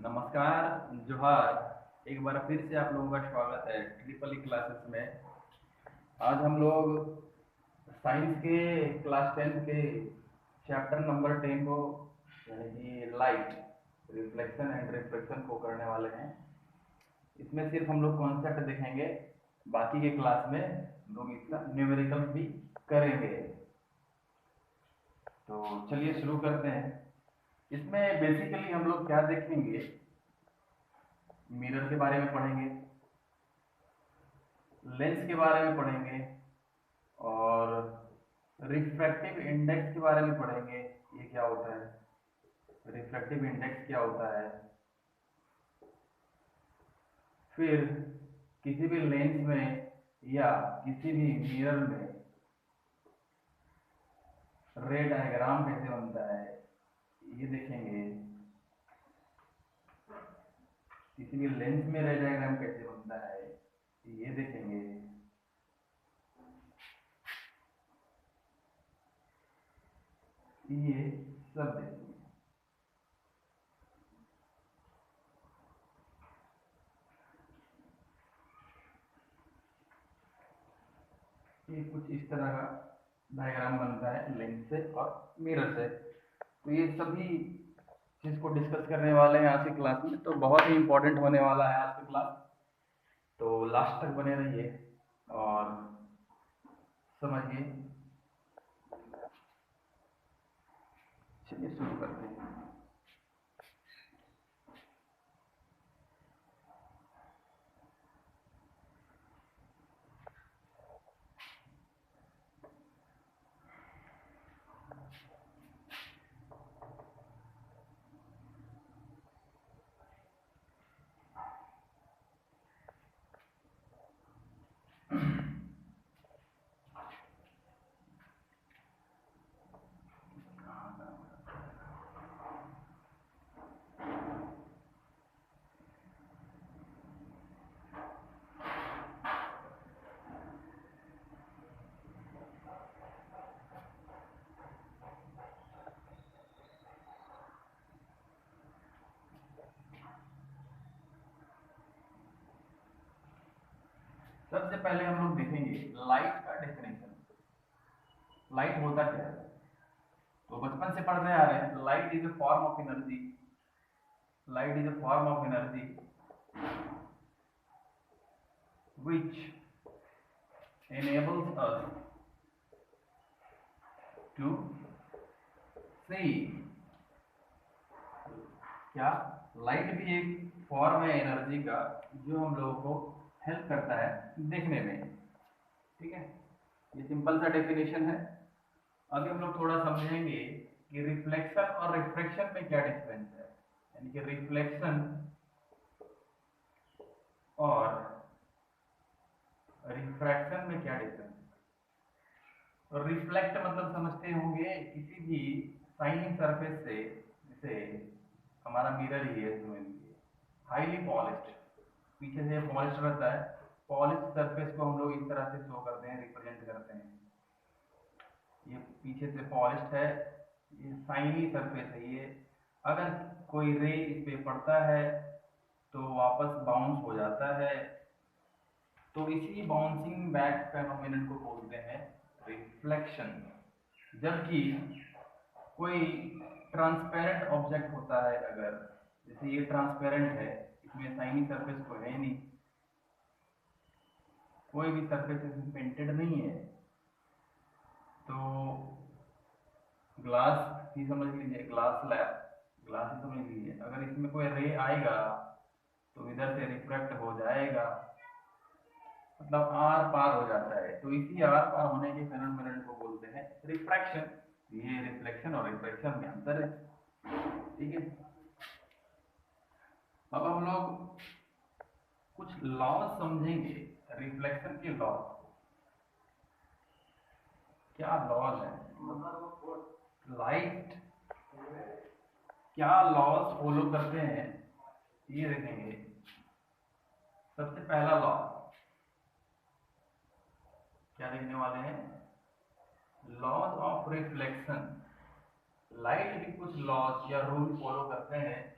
नमस्कार। जोहार। एक बार फिर से आप लोगों का स्वागत है ट्रिपल ई क्लासेस में। आज हम लोग साइंस के क्लास 10 के चैप्टर नंबर 10 को यानी कि लाइट रिफ्लेक्शन एंड रिफ्रैक्शन को करने वाले हैं। इसमें सिर्फ हम लोग कॉन्सेप्ट देखेंगे, बाकी के क्लास में लोग इसका न्यूमेरिकल भी करेंगे। तो चलिए शुरू करते हैं। इसमें बेसिकली हम लोग क्या देखेंगे, मिरर के बारे में पढ़ेंगे, लेंस के बारे में पढ़ेंगे और रिफ्रैक्टिव इंडेक्स के बारे में पढ़ेंगे। ये क्या होता है, रिफ्रैक्टिव इंडेक्स क्या होता है। फिर किसी भी लेंस में या किसी भी मिरर में रे डायग्राम कैसे बनता है ये देखेंगे। किसी भी लेंस में रे डायग्राम कैसे बनता है ये देखेंगे। ये सब देखेंगे। ये कुछ इस तरह का डायग्राम बनता है लेंस से और मिरर से। तो ये सभी चीज को डिस्कस करने वाले हैं आज की क्लास में, तो बहुत ही इंपॉर्टेंट होने वाला है आज की क्लास। तो लास्ट तक बने रहिए और समझिए। चलिए शुरू करते हैं। सबसे पहले हम लोग देखेंगे लाइट का डेफिनेशन। लाइट होता क्या है, तो बचपन से पढ़ते आ रहे हैं। Light is a form of energy. Light is a form of energy which enables us to see। क्या लाइट भी एक फॉर्म है एनर्जी का जो हम लोगों को हेल्प करता है देखने में। ठीक है, ये सिंपल सा डेफिनेशन है। अभी हम लोग थोड़ा समझेंगे कि रिफ्लेक्शन और रिफ्रैक्शन में क्या डिफरेंस है, यानी कि रिफ्लेक्शन और रिफ्रैक्शन में क्या डिफरेंस है। तो रिफ्लेक्ट मतलब समझते होंगे किसी भी शाइनिंग सरफेस से, जैसे हमारा मिरर ही है, समझ लीजिए हाईली पॉलिश्ड, पीछे से पॉलिश रहता है। पॉलिश सरफेस को हम लोग इस तरह से शो करते हैं, रिप्रेजेंट करते हैं। ये पीछे से पॉलिश्ड है, ये शाइनी सरफेस है। ये अगर कोई रे इस पे पड़ता है तो वापस बाउंस हो जाता है। तो इसी बाउंसिंग बैक फेनोमेनन को बोलते हैं रिफ्लेक्शन। जबकि कोई ट्रांसपेरेंट ऑब्जेक्ट होता है, अगर जैसे ये ट्रांसपेरेंट है, इसमें शाइनी सरफेस को है नहीं, कोई भी सरफेस इसमें पेंटेड नहीं है, तो ग्लास ही समझ लीजिए, ग्लास स्लैब, ग्लास ही समझ लीजिए। अगर इसमें कोई रे आएगा तो इधर से रिफ्रैक्ट हो जाएगा, मतलब आर पार हो जाता है। तो इसी आर पार होने के फेनोमेनन को बोलते हैं रिफ्रैक्शन। ये रिफ्लेक्शन और रिफ्रैक्शन में अंतर है। ठीक है, अब हम लोग कुछ लॉज समझेंगे रिफ्लेक्शन के लॉज। क्या लॉज है, लाइट क्या लॉज फॉलो करते हैं ये देखेंगे। सबसे पहला लॉ क्या देखने वाले हैं, लॉज ऑफ रिफ्लेक्शन। लाइट भी कुछ लॉज या रूल फॉलो करते हैं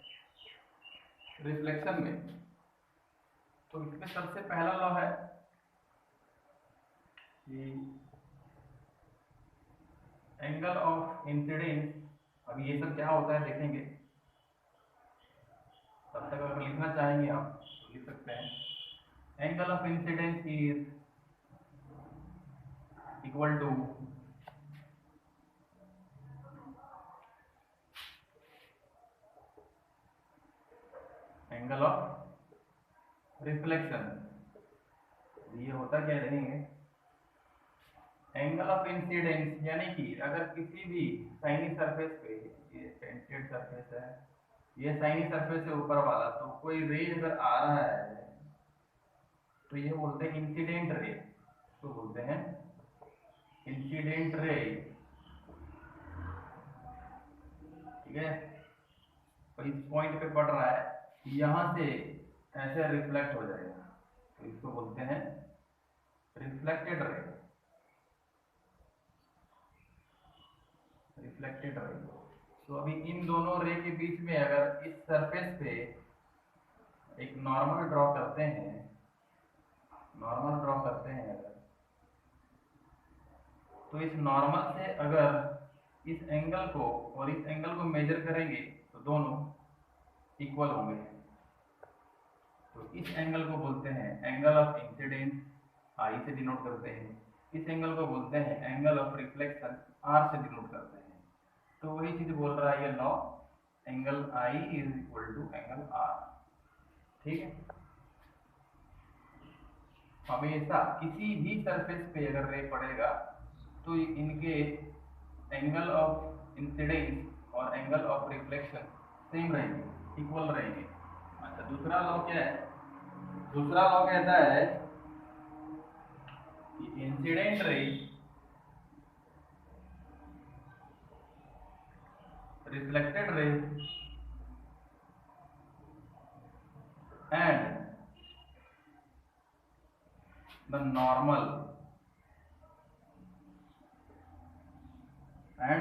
रिफ्लेक्शन में, तो इसमें सबसे पहला लॉ है कि एंगल ऑफ इंसिडेंस, अब ये सब क्या होता है देखेंगे, तब तक अगर लिखना चाहेंगे आप तो लिख सकते हैं। Angle of incidence is equal to angle of reflection. ये होता क्या देखेंगे, एंगल ऑफ इंसिडेंस यानी कि अगर किसी भी साइनी सरफेस पे, ये टेंजेंट सरफेस है, ये साइनी सरफेस से ऊपर वाला, तो कोई रे अगर आ रहा है तो ये बोलते हैं इंसिडेंट रे, तो बोलते हैं इंसिडेंट रे, ठीक है। तो इस पॉइंट पे पड़ रहा है, यहां से ऐसे रिफ्लेक्ट हो जाएगा, तो इसको बोलते हैं रिफ्लेक्टेड रे, रिफ्लेक्टेड रे। तो अभी इन दोनों रे के बीच में अगर इस सरफेस पे एक नॉर्मल ड्रॉ करते हैं, नॉर्मल ड्रॉ करते हैं अगर, तो इस नॉर्मल से अगर इस एंगल को और इस एंगल को मेजर करेंगे तो दोनों इक्वल होंगे, तो इस एंगल को बोलते हैं एंगल ऑफ इंसिडेंस, आई से डिनोट करते हैं। इस एंगल को बोलते हैं एंगल ऑफ रिफ्लेक्शन, आर से डिनोट करते हैं। तो वही चीज बोल रहा है ये law, angle I is equal to angle R, ठीक है। हमेशा किसी भी सरफेस पे अगर रे पड़ेगा तो इनके एंगल ऑफ इंसिडेंस और एंगल ऑफ रिफ्लेक्शन सेम रहेंगे, इक्वल रहेंगे। अच्छा, दूसरा लॉ क्या है, दूसरा लॉ कहता है कि incident ray reflected ray and the normal at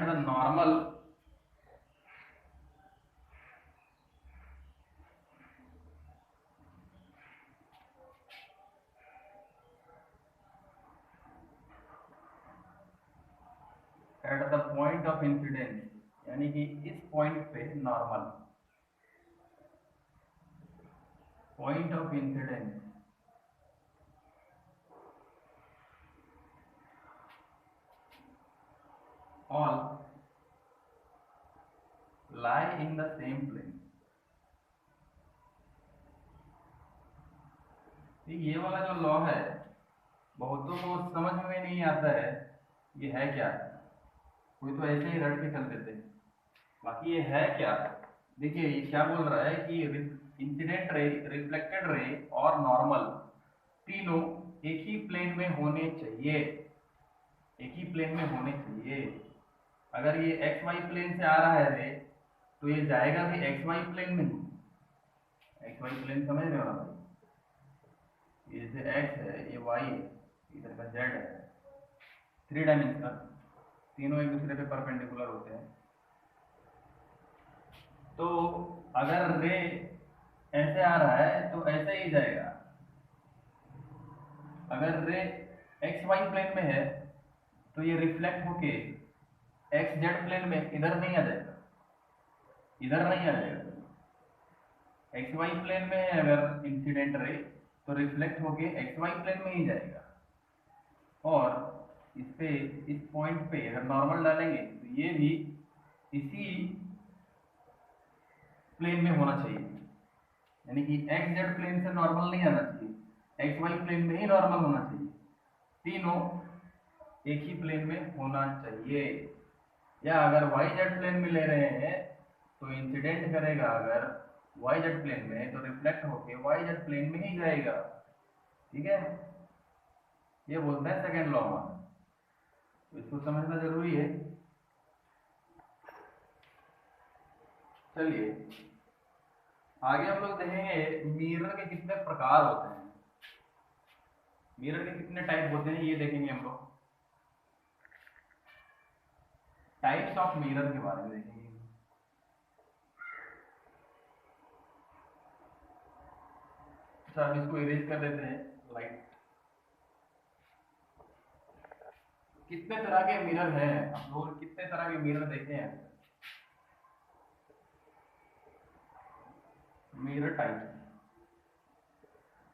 the point of incidence, यानी कि इस पॉइंट पे normal, point of incidence all lie in the same plane। ये वाला जो लॉ है बहुतों को समझ में नहीं आता है, ये है क्या, कोई तो ऐसे ही रट के चल देते हैं, बाकी ये है क्या। देखिए ये क्या बोल रहा है कि इंसिडेंट रे, रिफ्लेक्टेड रे और नॉर्मल तीनों एक ही प्लेन में होने चाहिए, एक ही प्लेन में होने चाहिए। अगर ये एक्स वाई प्लेन से आ रहा है रे, तो ये जाएगा भी एक्स वाई प्लेन में, एक्स वाई प्लेन समझ रहे हो आप, ये जैसे एक्स है, ये वाई है, इधर का जेड है, 3 डायमेंशनल, तीनों एक दूसरे पे परपेंडिकुलर होते हैं। तो अगर रे ऐसे आ रहा है तो ऐसे ही जाएगा, अगर रे एक्स वाई प्लेन में है तो ये रिफ्लेक्ट होके एक्स जेड प्लेन में इधर नहीं आ जाएगा, इधर नहीं आ जाएगा। एक्स वाई प्लेन में है अगर इंसिडेंट रे तो रिफ्लेक्ट होके एक्स वाई प्लेन में ही जाएगा, और इस पे, इस पॉइंट पे अगर नॉर्मल डालेंगे तो ये भी इसी प्लेन में होना चाहिए, यानी कि एक्स जेड प्लेन से नॉर्मल नहीं आना चाहिए, एक्स वाई प्लेन में ही नॉर्मल होना चाहिए, तीनों एक ही प्लेन में होना चाहिए। या अगर वाई जेड प्लेन में ले रहे हैं तो इंसिडेंट करेगा अगर वाई जेड प्लेन में, तो रिफ्लेक्ट होके वाई जेड प्लेन में ही जाएगा, ठीक है। ये बोलता है सेकेंड लॉ में, तो इसको समझना जरूरी है। चलिए आगे हम लोग देखेंगे मिरर के कितने प्रकार होते हैं, मिरर के कितने टाइप होते हैं ये देखेंगे हम लोग, टाइप्स ऑफ मिरर के बारे में देखेंगे। अच्छा अब इसको इरेज कर देते हैं लाइट। कितने तरह के मिरर हैं, आप लोग कितने तरह के मिरर देखे हैं? मिरर टाइप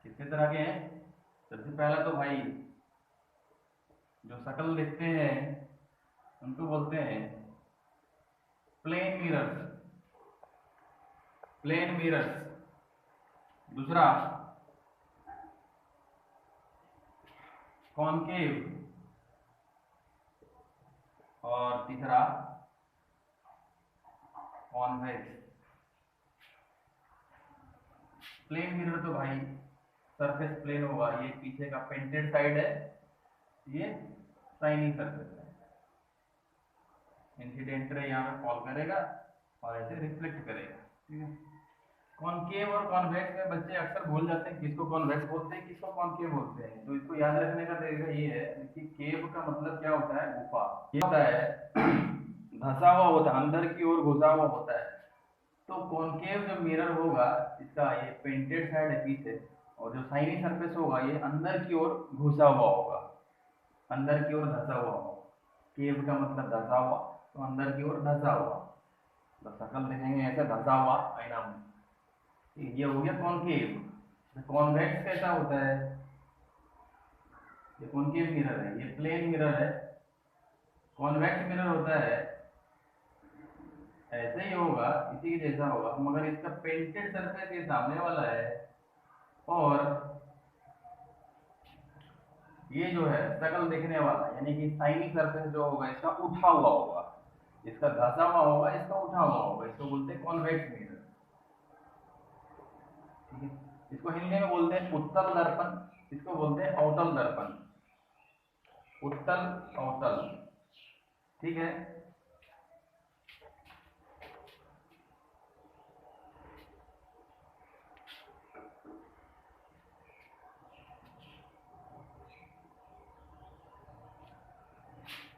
कितने तरह के हैं? सबसे पहला तो भाई जो शक्ल देखते हैं उनको बोलते हैं प्लेन मिरर्स, प्लेन मिरर्स। दूसरा कॉनकेव, और तीसरा कॉन्वेक्स। प्लेन मिरर तो भाई सरफेस प्लेन होगा, ये पीछे का पेंटेड साइड है, ये शाइनिंग सरफेस है। इंसिडेंट रे यहाँ पे फॉल करेगा और ऐसे रिफ्लेक्ट करेगा, ठीक है। कॉनकेव और कॉन्वेक्स में बच्चे अक्सर भूल जाते हैं किसको कॉन्वेक्स बोलते हैं किसको कॉनकेव बोलते हैं। तो इसको याद रखने का तरीका ये है कि केव का मतलब क्या होता है, गुफा। ये होता है धंसा हुआ होता है, अंदर की ओर घुसा हुआ होता है। तो कॉनकेव जो मिरर होगा इसका ये पेंटेड साइड है पीछे, और जो शाइनी सरफेस होगा ये अंदर की ओर घुसा हुआ होगा, अंदर की ओर धंसा हुआ होगा। केव का मतलब धंसा हुआ, तो अंदर की ओर धंसा हुआ, तो शक्ल देखेंगे ऐसे धंसा हुआ आईना में। ये हो गया कॉनकेव। कॉन्वेक्स कैसा होता है, ये कॉनकेव मिरर है, ये प्लेन मिरर है। कॉन्वेक्स मिरर होता है ऐसे ही होगा, इसी के जैसा होगा, मगर इसका पेंटेड सरफेस ये सामने वाला है, और ये जो है शक्ल देखने वाला यानी कि शाइनी सरफेस जो होगा इसका उठा हुआ होगा, इसका घसा हुआ होगा, इसका उठा हुआ होगा। इसको बोलते हैं कॉन्वेक्स मिरर, ठीक है। इसको हिंदी में बोलते हैं उत्तल दर्पण, इसको बोलते हैं अवतल दर्पण, उत्तल अवतल, ठीक है।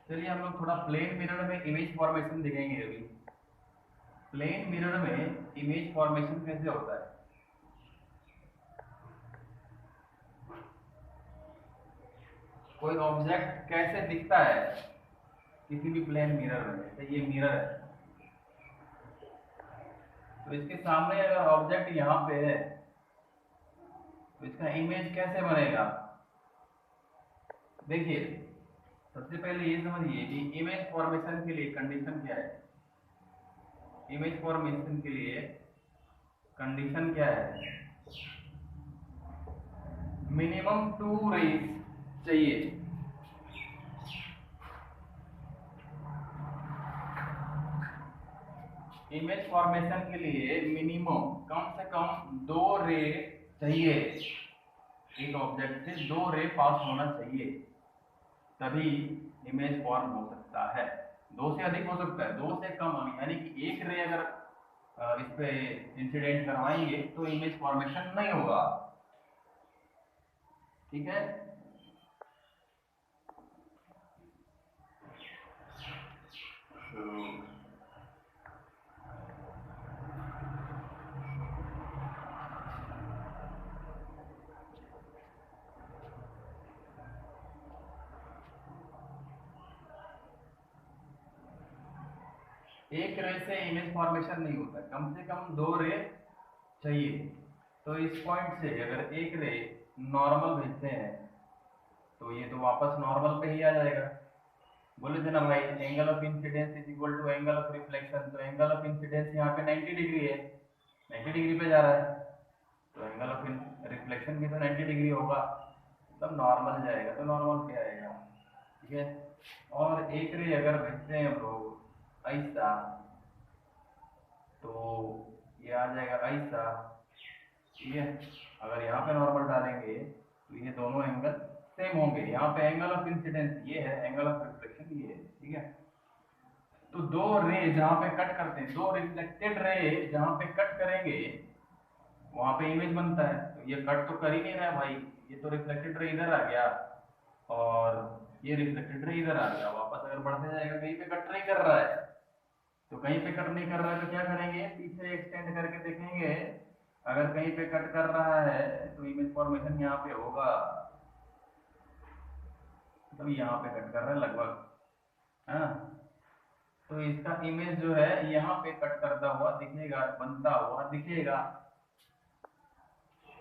चलिए हम लोग थोड़ा प्लेन मिरर में इमेज फॉर्मेशन देखेंगे अभी। प्लेन मिरर में इमेज फॉर्मेशन कैसे होता है। कोई ऑब्जेक्ट कैसे दिखता है किसी भी प्लेन मिरर में, जैसे ये मिरर है, तो इसके सामने अगर ऑब्जेक्ट यहाँ पे है तो इसका इमेज कैसे बनेगा। देखिए सबसे पहले ये समझिए कि इमेज फॉर्मेशन के लिए कंडीशन क्या है। इमेज फॉर्मेशन के लिए कंडीशन क्या है, मिनिमम 2 रेज चाहिए। इमेज फॉर्मेशन के लिए मिनिमम कम से कम 2 रे चाहिए, एक ऑब्जेक्ट से 2 रे पास होना चाहिए, तभी इमेज फॉर्म हो सकता है। 2 से अधिक हो सकता है, 2 से कम, यानी कि एक रे अगर इस पे इंसिडेंट करवाएंगे तो इमेज फॉर्मेशन नहीं होगा, ठीक है। एक रे से इमेज फॉर्मेशन नहीं होता, कम से कम 2 रे चाहिए। तो इस पॉइंट से अगर एक रे नॉर्मल भेजते हैं तो ये तो वापस नॉर्मल पे ही आ जाएगा। बोले थे ना भाई angle of incidence is equal to angle of reflection, तो एंगल ऑफ इंसिडेंस यहाँ पे 90 डिग्री है, 90 डिग्री पे जा रहा है, तो एंगल ऑफ रिफ्लेक्शन भी तो 90 डिग्री होगा, तब नॉर्मल जाएगा, तो नॉर्मल पे आएगा, ठीक है। और एक रे अगर भेजते हैं हम लोग ऐसा, तो ये आ जाएगा ऐसा, ठीक है। अगर यहाँ पे नॉर्मल डालेंगे तो ये दोनों एंगल सेम होंगे। यहाँ पे एंगल ऑफ इंसिडेंस ये है, एंगल ऑफ रिफ्लेक्शन ये है, ठीक है। तो 2 रे जहाँ पे कट करते हैं, 2 रिफ्लेक्टेड रे जहाँ पे कट करेंगे वहां पे इमेज बनता है। तो ये कट तो कर ही नहीं रहा है भाई, ये तो रिफ्लेक्टेड रे इधर आ गया और ये रिफ्लेक्टेड रे इधर आ गया, वापस अगर बढ़ते जाएगा कहीं पे कट नहीं कर रहा है, तो कहीं पे कट नहीं कर रहा है तो क्या करेंगे, पीछे एक्सटेंड करके देखेंगे अगर कहीं पे कट कर रहा है तो इमेज फॉर्मेशन यहाँ पे होगा, तो यहाँ पे कट कर रहा है लगभग, है ना। तो इसका इमेज जो है यहाँ पे कट करता हुआ दिखेगा, बनता हुआ दिखेगा।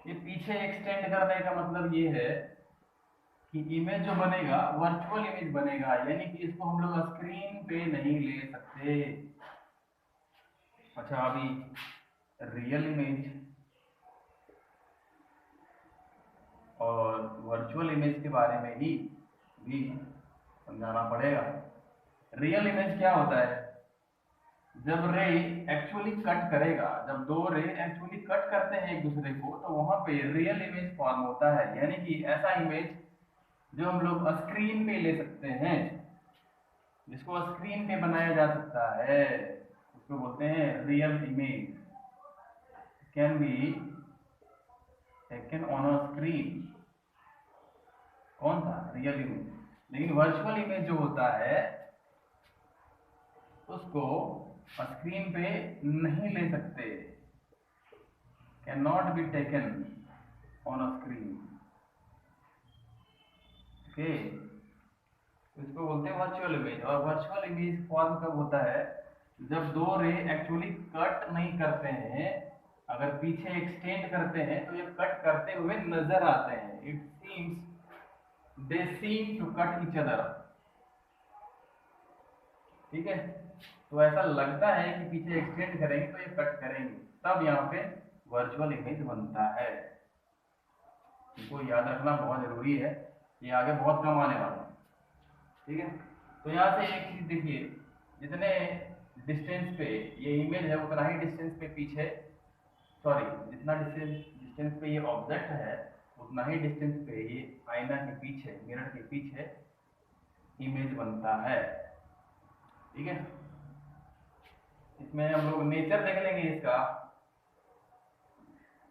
ये पीछे एक्सटेंड करने का मतलब ये है कि इमेज जो बनेगा वर्चुअल इमेज बनेगा, यानी कि इसको हम लोग स्क्रीन पे नहीं ले सकते। अच्छा, अभी रियल इमेज और वर्चुअल इमेज के बारे में ही भी समझाना पड़ेगा। रियल इमेज क्या होता है? जब रे एक्चुअली कट करेगा, जब दो रे एक्चुअली कट करते हैं एक दूसरे को, तो वहां पे रियल इमेज फॉर्म होता है, यानी कि ऐसा इमेज जो हम लोग स्क्रीन पे ले सकते हैं, जिसको स्क्रीन पे बनाया जा सकता है, उसको बोलते हैं real image, can be taken on a screen. कौन सा? Real image. लेकिन वर्चुअल इमेज जो होता है उसको स्क्रीन पे नहीं ले सकते, can not be taken on a screen. Okay, इसको बोलते हैं वर्चुअल इमेज। और वर्चुअल इमेज फॉर्म कब होता है? जब दो रे एक्चुअली कट नहीं करते हैं, अगर पीछे एक्सटेंड करते हैं तो ये कट करते हुए नजर आते हैं। It seems they seem to cut each other. ठीक है, तो ऐसा लगता है कि पीछे एक्सटेंड करेंगे तो ये कट करेंगे, तब यहाँ पे वर्चुअल इमेज बनता है। इनको याद रखना बहुत जरूरी है, ये आगे बहुत कम आने वाला है। ठीक है, तो यहाँ से एक चीज देखिए, जितने डिस्टेंस पे ये इमेज है उतना ही डिस्टेंस पे पीछे, सॉरी, जितना डिस्टेंस पे ये ऑब्जेक्ट है उतना ही डिस्टेंस पे ये आईना के पीछे, मिरर के पीछे इमेज बनता है। ठीक है, इसमें हम लोग नेचर देख लेंगे इसका,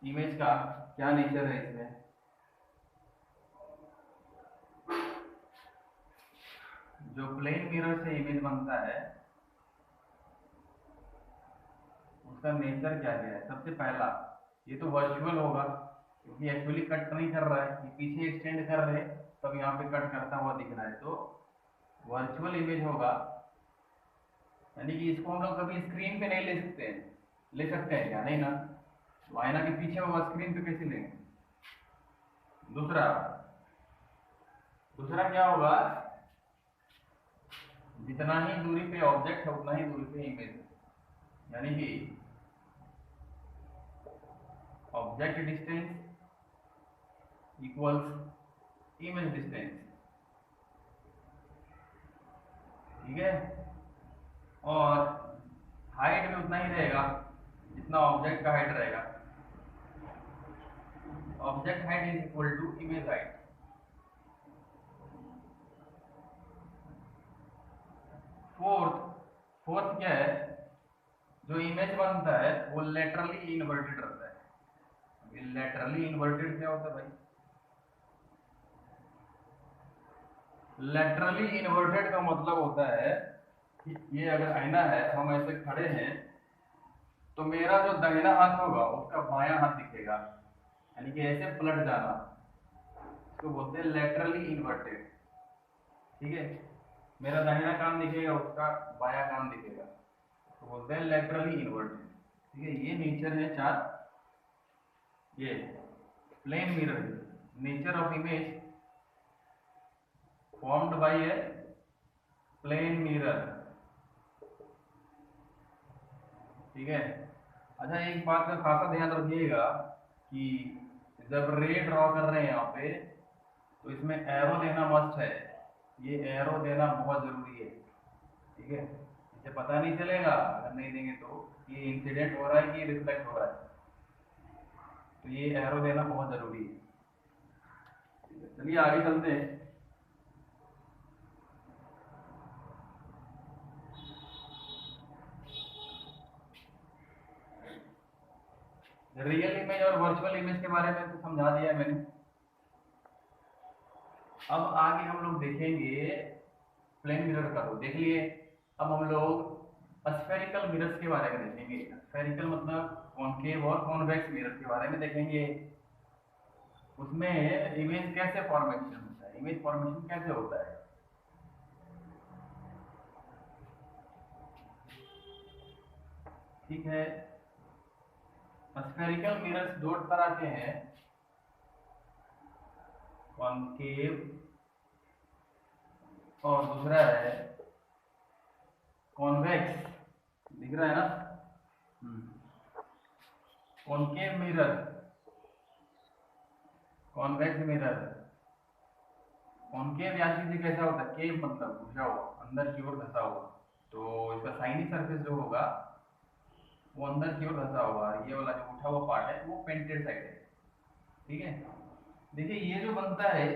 इमेज का क्या नेचर है इसमें। जो प्लेन मिरर से इमेज बनता है उसका नेचर क्या क्या है? सबसे पहला, ये तो वर्चुअल होगा क्योंकि एक्चुअली कट नहीं कर रहा है, ये पीछे एक्सटेंड कर रहे हैं तब यहाँ पे कट करता हुआ दिख रहा है, तो वर्चुअल इमेज होगा। यानी कि इसको हम लोग कभी स्क्रीन पे नहीं ले सकते हैं। ले सकते हैं क्या? नहीं ना, तो आईना के पीछे होगा, स्क्रीन पे कैसे लेंगे? दूसरा दूसरा क्या होगा? जितना ही दूरी पे ऑब्जेक्ट है उतना ही दूरी पे इमेज है, यानी कि object distance equals image distance. ठीक है, और हाइट भी उतना ही रहेगा जितना ऑब्जेक्ट का हाइट रहेगा। Object height is equal to image height. Fourth क्या है? जो इमेज बनता है वो लेटरली इन्वर्टेड रहता है। लेटरली इन्वर्टेड क्या होता है भाई? लेटरली इन्वर्टेड का मतलब होता है कि ये अगर आईना है, हम ऐसे खड़े हैं, तो मेरा जो दाहिना हाथ होगा उसका बायां हाथ दिखेगा, यानी कि ऐसे पलट जाना, इसको बोलते हैं लेटरली इन्वर्टेड। ठीक है, मेरा दाहिना कान दिखेगा, उसका बायां कान दिखेगा, तो बोलते हैं लेटरली इन्वर्टेड। ठीक है, ये नेचर है चार। ये plane mirror, nature of image formed by a plane mirror। ठीक है, अच्छा एक बात का खासा ध्यान रखिएगा कि जब रे ड्रॉ कर रहे हैं यहाँ पे तो इसमें एरो देना मस्ट है। ये एरो देना बहुत जरूरी है। ठीक है, इसे पता नहीं चलेगा अगर नहीं देंगे तो ये इंसिडेंट हो रहा है कि रिफ्लेक्ट हो रहा है, तो ये एरो देना बहुत जरूरी है। चलिए आगे चलते हैं। रियल इमेज और वर्चुअल इमेज के बारे में तो समझा दिया है मैंने। अब आगे हम लोग देखेंगे प्लेन मिरर का, तो देख लिए। अब हम लोग स्फेरिकल मिरर्स के बारे में देखेंगे। स्फेरिकल मतलब कॉनकेव और कॉन्वेक्स मिरर के बारे में देखेंगे। उसमें इमेज कैसे फॉर्मेशन होता है, इमेज फॉर्मेशन कैसे होता है। ठीक है, स्फेरिकल मिरर्स दो तरह के हैं, कॉनकेव और दूसरा है कॉन्वेक्स। दिख रहा है ना? Concave mirror, convex mirror. Concave याद कीजिए कैसा होता है, केव मतलब घुसा हुआ, अंदर की ओर धंसा हुआ। तो इसका साइनी सरफेस जो होगा वो अंदर की ओर धंसा हुआ, ये वाला जो उठा हुआ पार्ट है वो पेंटेड साइड है। ठीक है, देखिए ये जो बनता है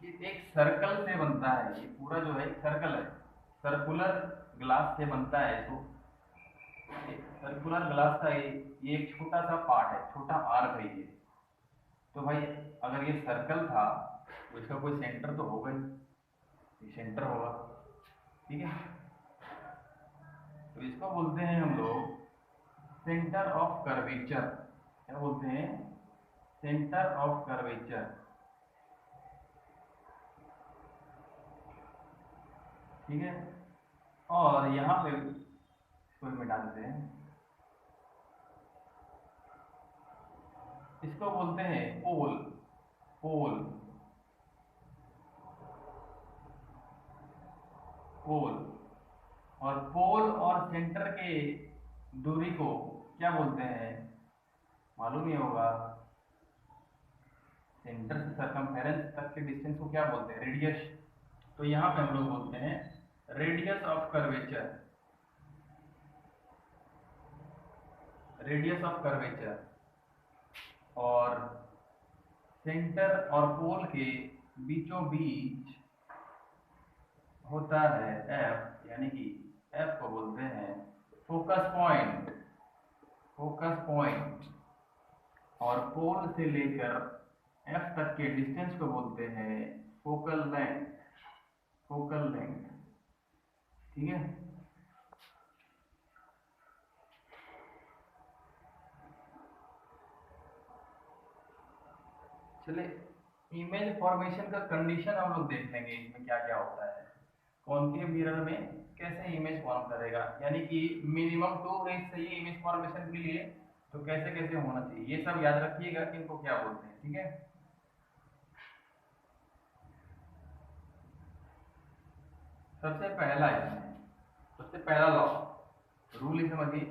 ये एक सर्कल से बनता है, ये पूरा जो है सर्कल है, सर्कुलर ग्लास से बनता है। तो सर्कुलर ग्लास का ये एक छोटा सा पार्ट है, छोटा आर्क है ये। तो भाई अगर ये सर्कल था तो इसका कोई सेंटर तो होगा ही, ये सेंटर होगा। ठीक है, तो इसको बोलते हैं हम लोग सेंटर ऑफ कर्वेचर। क्या बोलते हैं? Centre of curvature. ठीक है, और यहाँ पे इसको मिटा देते हैं, इसको बोलते हैं पोल। पोल, पोल। और पोल और सेंटर के दूरी को क्या बोलते हैं मालूम ही होगा? सेंटर से सरकमफेरेंस तक के डिस्टेंस को क्या बोलते हैं? रेडियस। तो यहाँ पे हम लोग बोलते हैं radius of curvature, radius of curvature. और सेंटर और पोल के बीचों बीच होता है एफ, यानी कि एफ को बोलते हैं फोकस पॉइंट, फोकस पॉइंट। और पोल से लेकर एफ तक के डिस्टेंस को बोलते हैं फोकल लेंथ, फोकल लेंथ। ठीक है, चलिए इमेज फॉर्मेशन का कंडीशन हम लोग देख लेंगे, इसमें क्या क्या होता है, कॉनकेव मिरर में कैसे इमेज फॉर्म करेगा, यानी कि मिनिमम 2 रेज चाहिए इमेज फॉर्मेशन के लिए, तो कैसे कैसे होना चाहिए ये सब याद रखिएगा कि इनको क्या बोलते हैं। ठीक है, सबसे पहला इसमें, सबसे पहला लॉ, रूल ही समझिए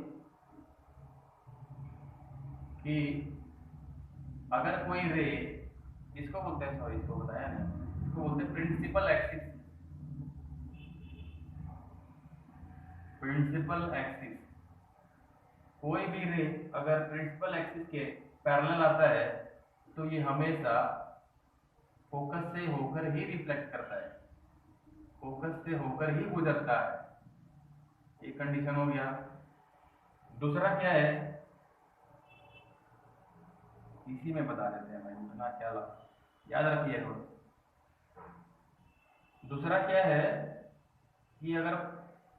कि अगर कोई रे, इसको बोलते हैं, सॉरी इसको बताया नहीं, इसको बोलते हैं प्रिंसिपल एक्सिस, प्रिंसिपल एक्सिस। कोई भी रे अगर प्रिंसिपल एक्सिस के पैरेलल आता है तो ये हमेशा फोकस से होकर ही रिफ्लेक्ट करता है, फोकस से होकर ही गुजरता है। ये कंडीशन हो गया। दूसरा क्या है, इसी में बता देते हैं भाई, उतना क्या याद रखिए थोड़ा। दूसरा क्या है कि अगर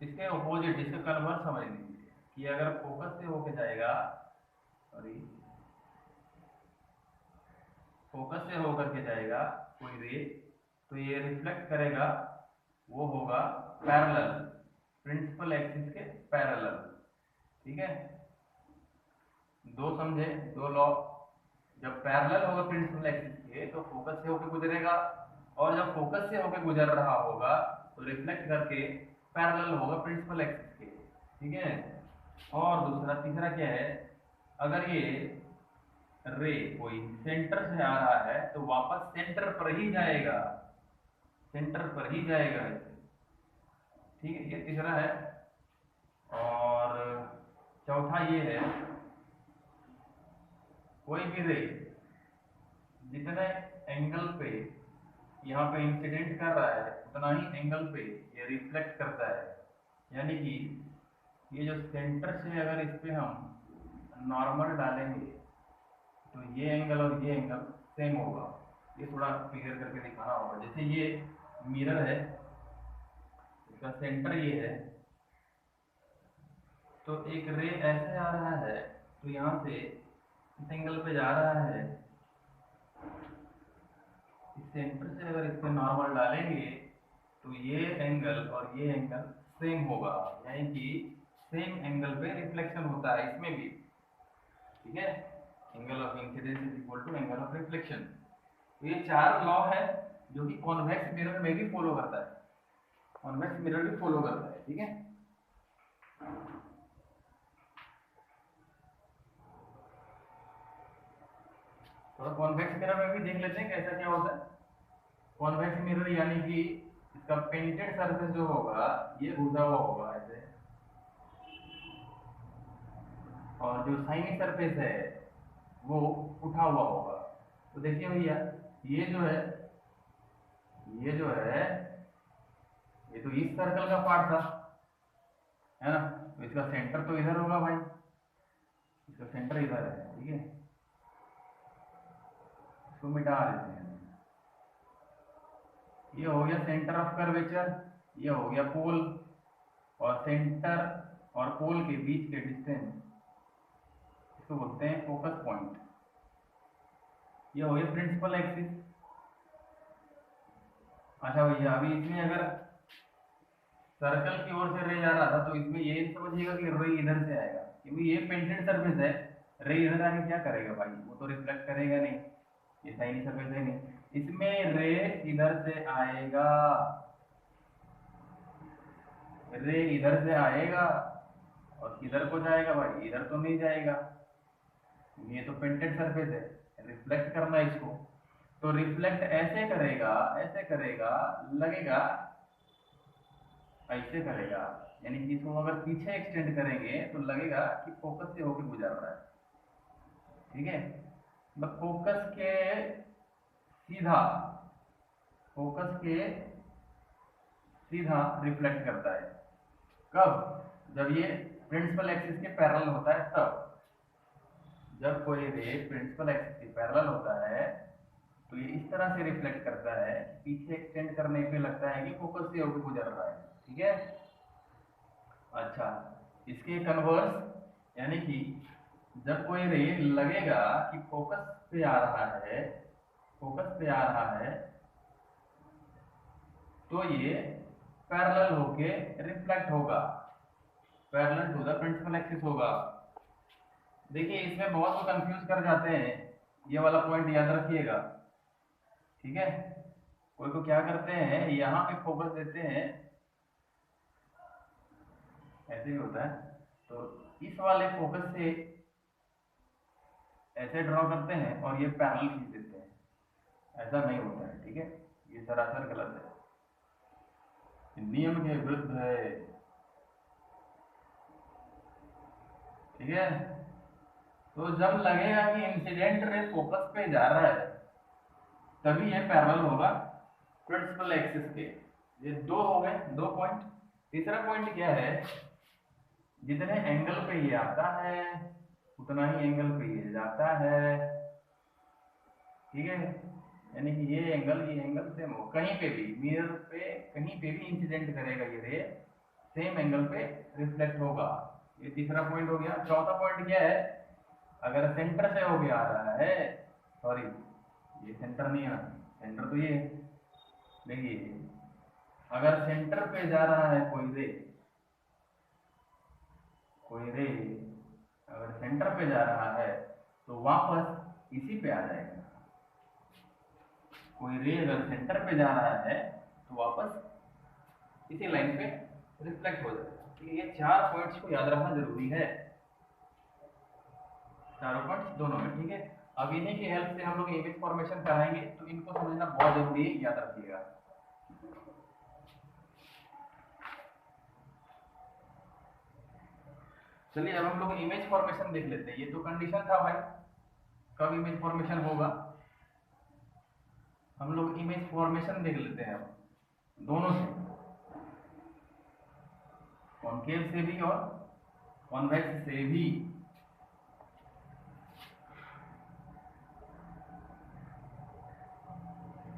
इसके अपोजिट, इसके कन्वर्स समझ लीजिए कि अगर फोकस से होके जाएगा, सॉरी, फोकस से होकर के जाएगा कोई रे, तो ये रिफ्लेक्ट करेगा, वो होगा पैरेलल, प्रिंसिपल एक्सिस के पैरेलल। ठीक है, दो समझे, दो लॉ। जब पैरेलल होगा प्रिंसिपल एक्सिस के तो फोकस से होकर गुजरेगा, और जब फोकस से होकर गुजर रहा होगा तो रिफ्लेक्ट करके पैरेलल होगा प्रिंसिपल एक्सिस के। ठीक है, और दूसरा तीसरा क्या है, अगर ये रे कोई सेंटर से आ रहा है तो वापस सेंटर पर ही जाएगा, सेंटर पर ही जाएगा। ठीक है, ये तीसरा है। और चौथा ये है, कोई भी रे जितने एंगल पे यहाँ पे इंसिडेंट कर रहा है उतना ही एंगल पे ये रिफ्लेक्ट करता है, यानी कि ये जो सेंटर से अगर इस पे हम नॉर्मल डालेंगे तो ये एंगल और ये एंगल सेम होगा। ये थोड़ा क्लियर करके दिखाना होगा। जैसे ये मिरर है, इसका सेंटर ये है, तो एक रे ऐसे आ रहा है, तो यहाँ से इस एंगल पे जा रहा है, इस सेंटर से अगर इस पे नॉर्मल डालेंगे तो ये एंगल और ये एंगल सेम होगा, यानी कि सेम एंगल पे रिफ्लेक्शन होता है इसमें भी, ठीक है। Angle of incidence is equal to angle of reflection. तो ये चार लॉ है जो कि कॉन्वेक्स मिरर में भी फॉलो करता है, कॉन्वेक्स मिरर भी फॉलो करता है, ठीक है। थोड़ा कॉन्वेक्स मिरर में भी देख लेते हैं कैसा क्या होता है। कॉन्वेक्स मिरर यानी कि इसका पेंटेड सरफेस जो होगा ये घुसा हुआ होगा ऐसे, और जो शाइनी सरफेस है वो उठा हुआ होगा। तो देखिए भैया, ये जो है, ये जो है, ये तो इस सर्कल का पार्ट था, है ना। तो इसका सेंटर तो इधर होगा भाई, इसका सेंटर इधर है, ठीक है। इसको मिटा देते हैं। ये हो गया सेंटर ऑफ कर्वेचर, ये हो गया पोल, और सेंटर और पोल के बीच के डिस्टेंस इसको बोलते हैं फोकस पॉइंट। ये हो गया प्रिंसिपल एक्सिस। अच्छा भैया, अभी इसमें अगर सर्कल की ओर से रे जा रहा था तो इसमें ये समझिएगा कि रे इधर से आएगा, क्योंकि ये पेंटेड सरफेस है। रे इधर आके क्या करेगा भाई, वो तो रिफ्लेक्ट करेगा नहीं, ये शाइनी सरफेस है नहीं। इसमें रे इधर से आएगा, रे इधर से आएगा, और किधर को जाएगा भाई, इधर तो नहीं जाएगा, ये तो पेंटेड सरफेस है, रिफ्लेक्ट करना है इसको। तो रिफ्लेक्ट ऐसे करेगा, ऐसे करेगा, लगेगा ऐसे करेगा, यानी कि इसको अगर पीछे एक्सटेंड करेंगे तो लगेगा कि फोकस से होकर गुजर रहा है, ठीक है। मतलब फोकस के सीधा, फोकस के सीधा रिफ्लेक्ट करता है। कब? जब ये प्रिंसिपल एक्सिस के पैरेलल होता है तब। जब कोई रे प्रिंसिपल एक्सिस के पैरेलल होता है तो ये इस तरह से रिफ्लेक्ट करता है, पीछे एक्सटेंड करने पे लगता है कि फोकस से होकर गुजर रहा है, ठीक है। अच्छा, इसके कन्वर्स यानी कि जब कोई रे लगेगा कि फोकस पे आ रहा है, फोकस पे आ रहा है, तो ये पैरेलल होके रिफ्लेक्ट होगा, parallel to the principal axis होगा। देखिए इसमें बहुत लोग कंफ्यूज कर जाते हैं, ये वाला पॉइंट याद रखिएगा, ठीक है। कोई को क्या करते हैं, यहाँ पे फोकस देते हैं, ऐसे भी होता है, तो इस वाले फोकस से ऐसे ड्रॉ करते हैं और ये पैरेलल खींच देते हैं, ऐसा नहीं होता है, ठीक है। ये सरासर गलत है, नियम के विरुद्ध है, ठीक है। तो जब लगेगा कि इंसिडेंट रे फोकस पे जा रहा है तभी ये पैरेलल होगा प्रिंसिपल एक्सिस के। ये दो हो गए, दो पॉइंट। तीसरा पॉइंट क्या है, जितने एंगल पे ये आता है उतना ही एंगल पे ये जाता है, ठीक है। यानी कि ये एंगल सेम हो, कहीं पे भी मिरर पे कहीं पे भी इंसिडेंट करेगा ये रे, सेम एंगल पे रिफ्लेक्ट होगा। ये तीसरा पॉइंट हो गया। चौथा पॉइंट क्या है, अगर सेंटर से होके आ रहा है, सॉरी ये सेंटर नहीं है, सेंटर तो ये, देखिए अगर सेंटर पे जा रहा है कोई रे अगर सेंटर पे जा रहा है तो वापस इसी पे आ जाएगा। कोई रे अगर सेंटर पे जा रहा है तो वापस इसी लाइन पे रिफ्लेक्ट हो जाएगा, ठीक है। ये चार पॉइंट्स को याद रखना जरूरी है, चारों पॉइंट्स दोनों में, ठीक है। अब इन्हीं की हेल्प से हम लोग इमेज फॉर्मेशन कराएंगे, तो इनको समझना बहुत जरूरी है, याद रखिएगा। चलिए अब हम लोग इमेज फॉर्मेशन देख लेते हैं। ये तो कंडीशन था भाई, कब इमेज फॉर्मेशन होगा, हम लोग इमेज फॉर्मेशन देख लेते हैं अब दोनों से, कॉनकेव से भी और कॉन्वेक्स से भी।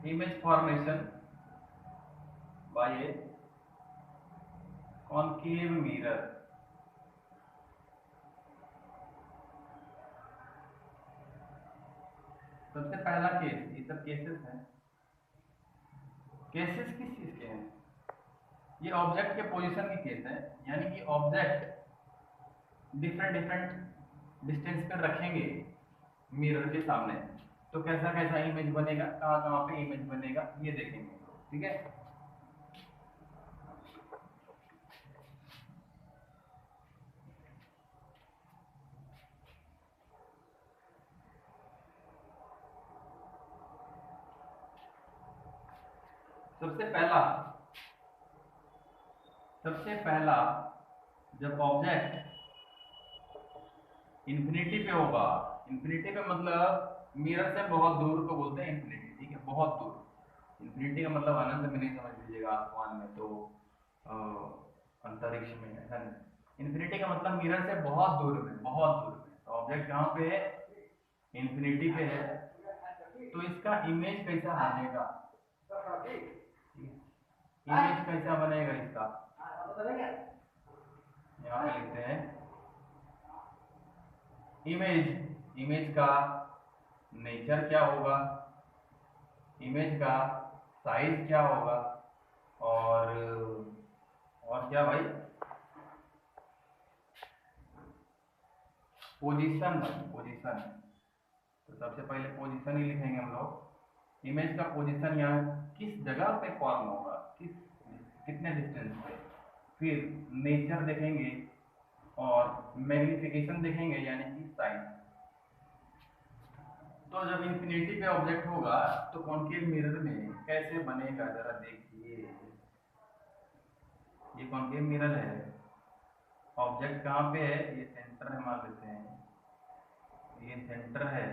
Image formation by A concave mirror, सबसे पहला केस, ये सब केसेस हैं। केसेस किस चीज के हैं? ये ऑब्जेक्ट के पोजीशन के केस है, यानी कि ऑब्जेक्ट डिफरेंट डिफरेंट डिस्टेंस पे रखेंगे मिरर के सामने, तो कैसा कैसा इमेज बनेगा, कहाँ कहाँ पे इमेज बनेगा, ये देखेंगे। ठीक है, सबसे पहला जब ऑब्जेक्ट इन्फिनिटी पे होगा, इन्फिनिटी पे मतलब मिरर से बहुत दूर को बोलते हैं इन्फिनिटी। ठीक है, बहुत दूर। इन्फिनिटी का मतलब अनंत में नहीं समझ लीजिएगा, आसमान में तो अंतरिक्ष में, ऐसा नहीं। इन्फिनिटी का मतलब मिरर से बहुत दूर में, बहुत दूर में। तो ऑब्जेक्ट कहाँ पे है? इन्फिनिटी पे है। तो इसका इमेज कैसा बनेगा? इमेज कैसा बनेगा इसका? यहाँ पे लिखते हैं इमेज का नेचर क्या होगा, इमेज का साइज क्या होगा, और क्या भाई? पोजीशन। भाई पोजीशन, तो सबसे पहले पोजीशन ही लिखेंगे हम लोग। इमेज का पोजीशन यहाँ किस जगह पे फॉर्म होगा, कितने डिस्टेंस पे। फिर नेचर देखेंगे और मैग्निफिकेशन देखेंगे, यानी कि साइज। तो जब इन्फिनिटी पे ऑब्जेक्ट होगा तो कॉन्केव मिरर में कैसे बनेगा, जरा देखिए। ये कॉन्केव मिरर है, ऑब्जेक्ट कहाँ पे है? ये सेंटर है, मान लेते हैं ये सेंटर है,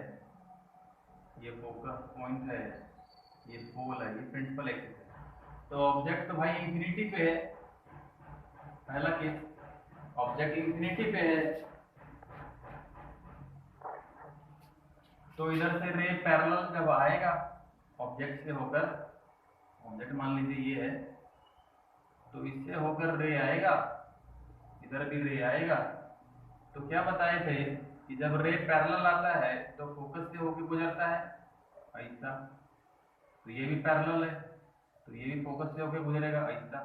ये फोकस पॉइंट है, ये पोल है, ये प्रिंसिपल एक्सिस है। तो ऑब्जेक्ट तो भाई इन्फिनिटी पे है, पहला केस। ऑब्जेक्ट इन्फिनिटी पे है, तो इधर से रे पैरेलल जब आएगा ऑब्जेक्ट से होकर, ऑब्जेक्ट मान लीजिए ये है, तो इससे होकर रे आएगा, इधर भी रे आएगा। तो क्या बताए थे कि जब रे पैरेलल आता है तो फोकस से होकर गुजरता है ऐसा, तो ये भी पैरेलल है, तो ये भी फोकस से होकर गुजरेगा ऐसा।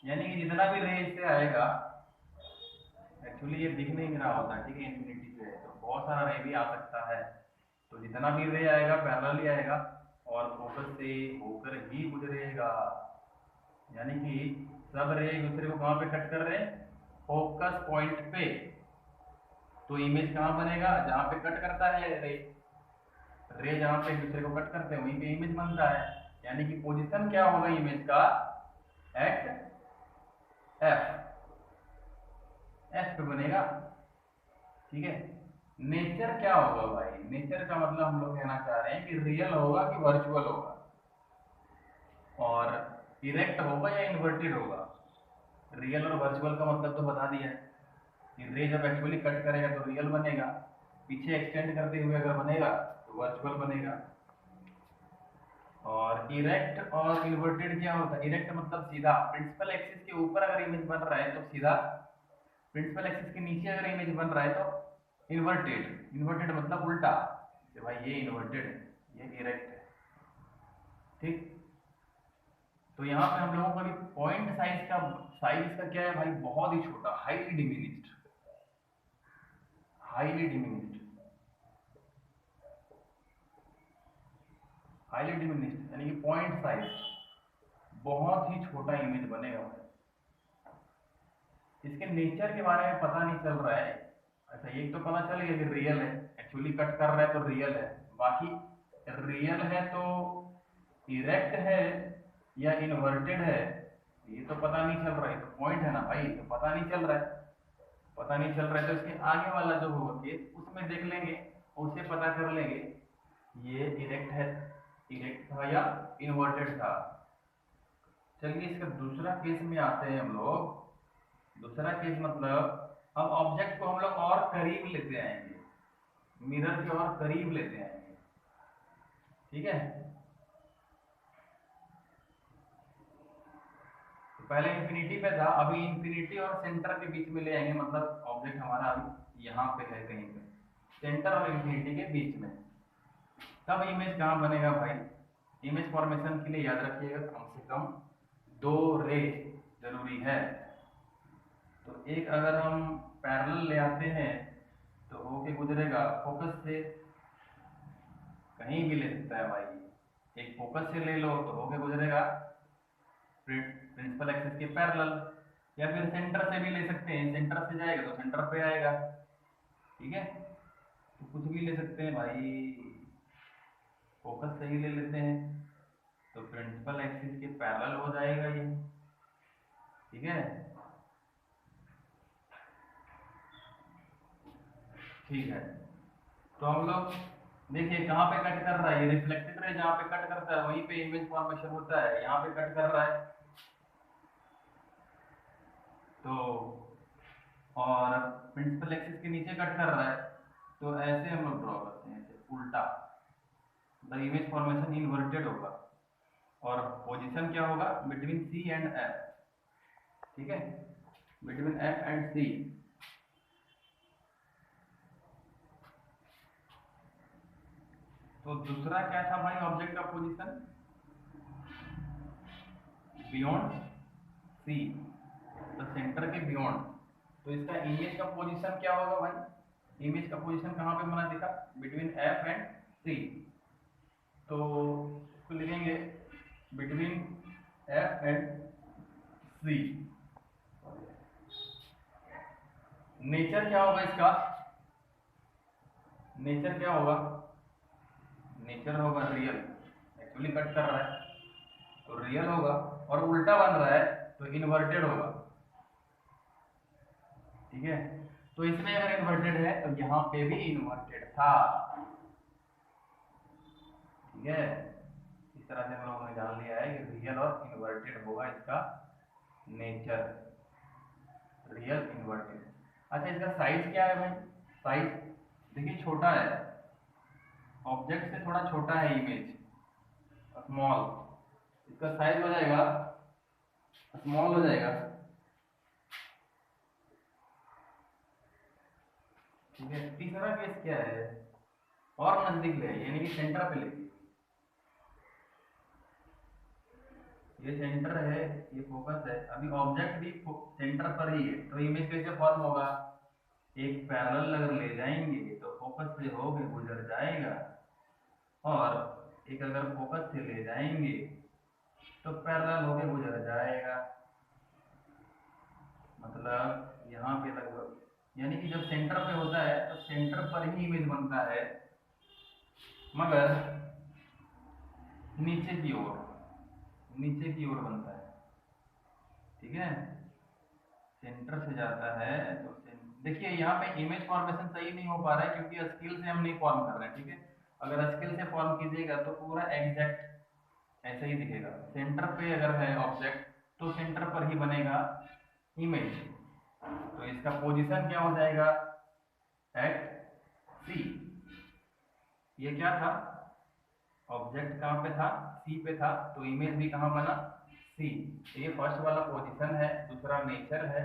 यानी कि जितना भी रे इससे आएगा, एक्चुअली ये दिख नहीं रहा होता, ठीक है, इन्फिनिटी पे है तो बहुत सारा रे भी आ सकता है। तो जितना भी रे आएगा पैरेलल ही आएगा और फोकस से होकर ही गुजरेगा। यानी कि सब रे एक दूसरे को कहाँ पे कट कर रहे हैं? फोकस पॉइंट पे। तो इमेज कहाँ बनेगा? जहाँ पे कट करता है रे जहाँ पे एक दूसरे को कट करते हैं वहीं पे इमेज बनता है। यानी कि पोजीशन क्या होगा इमेज का? एट एफ पे बनेगा। ठीक है, नेचर क्या होगा भाई? नेचर का मतलब हम लोग कहना चाह रहे हैं कि रियल होगा कि वर्चुअल होगा, और इरेक्ट होगा या इन्वर्टेड होगा। रियल और वर्चुअल का मतलब तो बता दिया है कि रे जब एक्चुअली कट करेगा तो रियल बनेगा, पीछे एक्सटेंड करते हुए अगर बनेगा तो वर्चुअल बनेगा। और इरेक्ट और इन्वर्टेड क्या होता है? इरेक्ट मतलब सीधा, प्रिंसिपल एक्सिस के ऊपर अगर इमेज बन रहा है तो सीधा, प्रिंसिपल एक्सिस के नीचे अगर इमेज बन रहा है तो इन्वर्टेड। इन्वर्टेड मतलब उल्टा, तो भाई ये इन्वर्टेड है, ये इरेक्ट है। ठीक, तो यहाँ पे हम लोगों का भी पॉइंट साइज का क्या है भाई? बहुत ही छोटा, highly diminished, highly diminished, highly diminished, यानी कि पॉइंट साइज बहुत ही छोटा इमेज बनेगा भाई। इसके नेचर के बारे में पता नहीं चल रहा है। अच्छा, ये तो पता चल गया कि रियल है, एक्चुअली कट कर रहा है तो रियल है। बाकी रियल है तो इरेक्ट है या इन्वर्टेड है, ये तो पता नहीं चल रहा है। तो पॉइंट है ना भाई, तो पता नहीं चल रहा है। पता नहीं चल रहा है तो इसके आगे वाला जो होगा केस उसमें देख लेंगे, उससे पता कर लेंगे ये इरेक्ट है, इरेक्ट था या इन्वर्टेड था। चलिए इसका दूसरा केस में आते हैं हम लोग। दूसरा केस मतलब अब ऑब्जेक्ट को हम लोग और करीब लेते आएंगे, मिरर के और करीब लेते आएंगे। ठीक है, तो पहले इंफिनिटी पे था, अभी इंफिनिटी और सेंटर के बीच में ले आएंगे। मतलब ऑब्जेक्ट हमारा अभी यहाँ पे है कहीं पे, सेंटर और इंफिनिटी के बीच में। तब इमेज कहाँ बनेगा भाई? इमेज फॉर्मेशन के लिए याद रखिएगा कम से कम 2 रे जरूरी है। तो एक अगर हम पैरेलल ले आते हैं तो होके गुजरेगा फोकस से, कहीं भी ले सकता है भाई, एक फोकस से ले लो तो होके गुजरेगा प्रिंसिपल एक्सिस के पैरेलल, या फिर सेंटर से भी ले सकते हैं, सेंटर से जाएगा तो सेंटर पे आएगा। ठीक है, तो कुछ भी ले सकते हैं भाई, फोकस से ही ले लेते हैं तो प्रिंसिपल एक्सिस के पैरेलल हो जाएगा ये। ठीक है, ठीक है। तो हम लोग देखिए कहाँ पे कट कर रहा है, ये रिफ्लेक्टेड रे जहाँ पे कट करता है वहीं पे इमेज फॉर्मेशन होता है, यहाँ पे कट कर रहा है। तो और प्रिंसिपल एक्सिस के नीचे कट कर रहा है, तो ऐसे हम लोग ड्रॉ करते हैं, ऐसे उल्टा, द इमेज फॉर्मेशन इन्वर्टेड होगा। और पोजीशन क्या होगा? Between C and F. ठीक है, बिटवीन एफ एंड सी। तो दूसरा क्या था भाई ऑब्जेक्ट का पोजीशन? बियॉन्ड सी, तो सेंटर के बियॉन्ड। तो इसका इमेज का पोजीशन क्या होगा भाई? इमेज का पोजीशन कहाँ पे बना देखा? Between F and C. तो इसको लिखेंगे between F and C. Nature क्या होगा इसका? नेचर क्या होगा? नेचर होगा रियल, एक्चुअली कट कर रहा है तो रियल होगा, और उल्टा बन रहा है तो इन्वर्टेड होगा। ठीक है, तो इसमें अगर इन्वर्टेड है तो यहाँ पे भी इन्वर्टेड था। ठीक है, इस तरह से हम लोगों ने जान लिया है कि रियल और इन्वर्टेड होगा इसका नेचर, रियल इन्वर्टेड। अच्छा, इसका साइज क्या है भाई? साइज देखिए छोटा है, ऑब्जेक्ट से थोड़ा छोटा है इमेज, स्मॉल। इसका साइज हो जाएगा स्मॉल हो जाएगा। ठीक है, तीसरा केस क्या है? और नजदीक ले, यानी कि सेंटर पे लेके, ये सेंटर है, ये फोकस है, अभी ऑब्जेक्ट भी सेंटर पर ही है, तो इमेज कैसे फॉर्म होगा? एक पैरेलल अगर ले जाएंगे तो फोकस से होके गुजर जाएगा, और एक अगर फोकस से ले जाएंगे तो पैरेलल होके गुजर जाएगा। मतलब यहाँ पे लगभग, यानी कि जब सेंटर पे होता है तो सेंटर पर ही इमेज बनता है, मगर नीचे की ओर, नीचे की ओर बनता है। ठीक है, सेंटर से जाता है तो देखिए यहाँ पे इमेज फॉर्मेशन सही नहीं हो पा रहा है क्योंकि स्केल से हम नहीं फॉर्म कर रहे हैं। ठीक है, अगर स्केल से फॉर्म कीजिएगा तो पूरा एग्जैक्ट ऐसे ही दिखेगा। सेंटर पे अगर है ऑब्जेक्ट तो सेंटर पर ही बनेगा इमेज, तो इसका पोजीशन क्या हो जाएगा? एट सी। ये क्या था? ऑब्जेक्ट कहाँ पे था? सी पे था, तो इमेज भी कहाँ बना? सी। ये फर्स्ट वाला पोजीशन है, दूसरा नेचर है,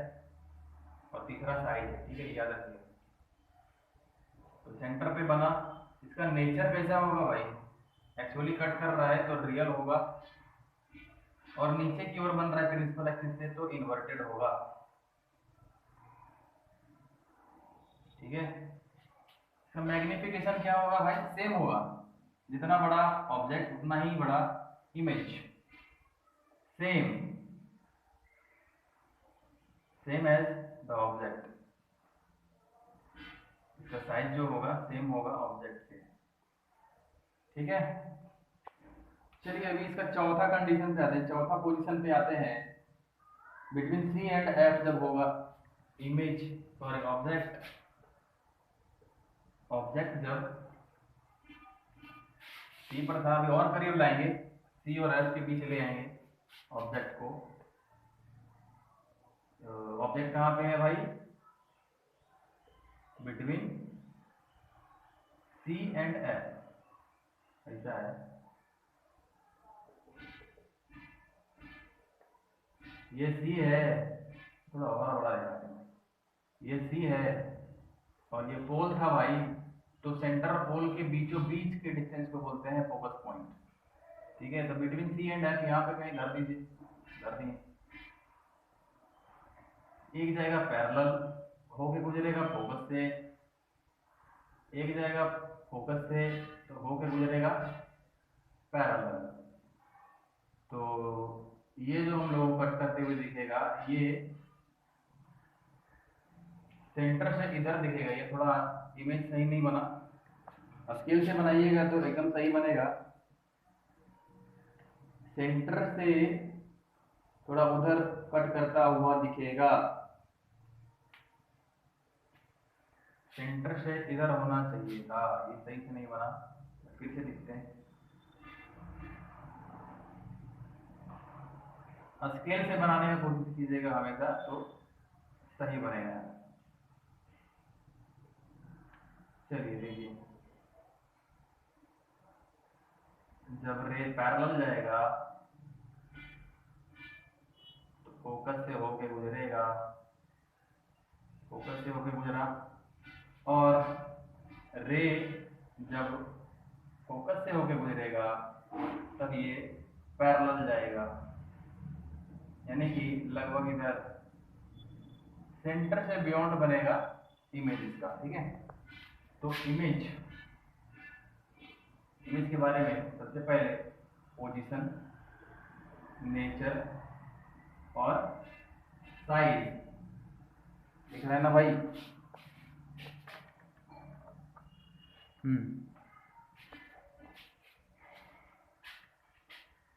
और तीसरा साइज है। ठीक है, याद रखिए। तो सेंटर पे बना, इसका नेचर कैसा होगा भाई? एक्चुअली कट कर रहा है तो रियल होगा, और नीचे की ओर बन रहा है प्रिंसिपल एक्सिस से तो इन्वर्टेड होगा। ठीक है, इसका मैग्निफिकेशन क्या होगा भाई? सेम होगा, जितना बड़ा ऑब्जेक्ट उतना ही बड़ा image. Same, same as the object, इसका साइज जो होगा सेम होगा ऑब्जेक्ट से। ठीक है, चलिए अभी इसका चौथा कंडीशन पे आते हैं, चौथा पोजीशन पे आते हैं। बिटवीन सी एंड एफ जब होगा इमेज, सॉरी ऑब्जेक्ट, ऑब्जेक्ट जब सी पर था, अभी और करीब लाएंगे, सी और एफ के बीच ले आएंगे ऑब्जेक्ट को। ऑब्जेक्ट कहाँ पे है भाई? बिटवीन सी एंड एफ, ऐसा है। ये सी है, थोड़ा और बड़ा दिखाते हैं, ये सी है और ये पोल था भाई, तो सेंटर पोल के बीचों बीच के डिस्टेंस को बोलते हैं फोकस पॉइंट। ठीक है, तो बिटवीन सी एंड एफ यहाँ पे कहीं धर दीजिए, धर दिए। एक जाएगा पैरेलल होके गुजरेगा फोकस से, एक जाएगा फोकस से तो होके गुजरेगा पैरेलल। तो ये जो हम लोग कट करते हुए दिखेगा, ये सेंटर से इधर दिखेगा। ये थोड़ा इमेज सही नहीं बना, स्केल से बनाइएगा तो एकदम सही बनेगा। सेंटर से थोड़ा उधर कट करता हुआ दिखेगा, सेंटर से इधर होना चाहिए था, ये सही से नहीं बना, फिर से दिखते हैं। स्केल से बनाने की कोशिश कीजिएगा हमेशा, तो सही बनेगा। चलिए देखिए, जब रे पैरेलल जाएगा तो फोकस से होके गुजरेगा, फोकस से होके गुजरा, और रे जब फोकस से होके गुजरेगा तब ये पैरेलल जाएगा, यानी कि लगभग इधर सेंटर से बियॉन्ड बनेगा इमेज इसका। ठीक है, तो इमेज के बारे में सबसे पहले पोजीशन, नेचर और साइज दिख रहा है ना भाई।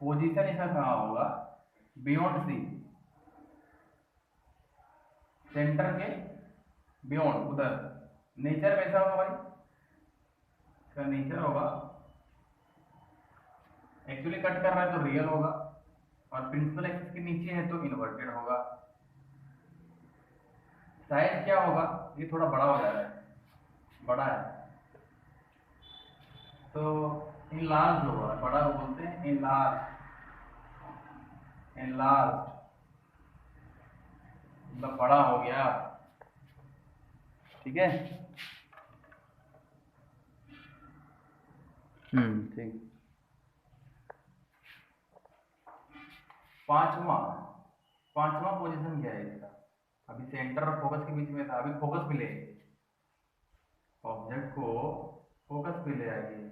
पोजीशन इसका कहाँ होगा, बियॉन्ड सी, सेंटर के बियॉन्ड उधर। नेचर कैसा होगा भाई, इसका नेचर होगा, एक्चुअली कट कर रहा है तो रियल होगा, और प्रिंसिपल एक्सिस के नीचे है तो इन्वर्टेड होगा। साइज क्या होगा, ये थोड़ा बड़ा हो जा रहा है, बड़ा है तो इनलार्ज होगा, बड़ा को बोलते हैं इनलार्ज, इनलार्ज मतलब बड़ा हो गया। ठीक है, ठीक। पांचवा पोजीशन क्या है इसका, अभी सेंटर और फोकस के बीच में था, अभी फोकस पे ले, ऑब्जेक्ट को फोकस पे ले आइए,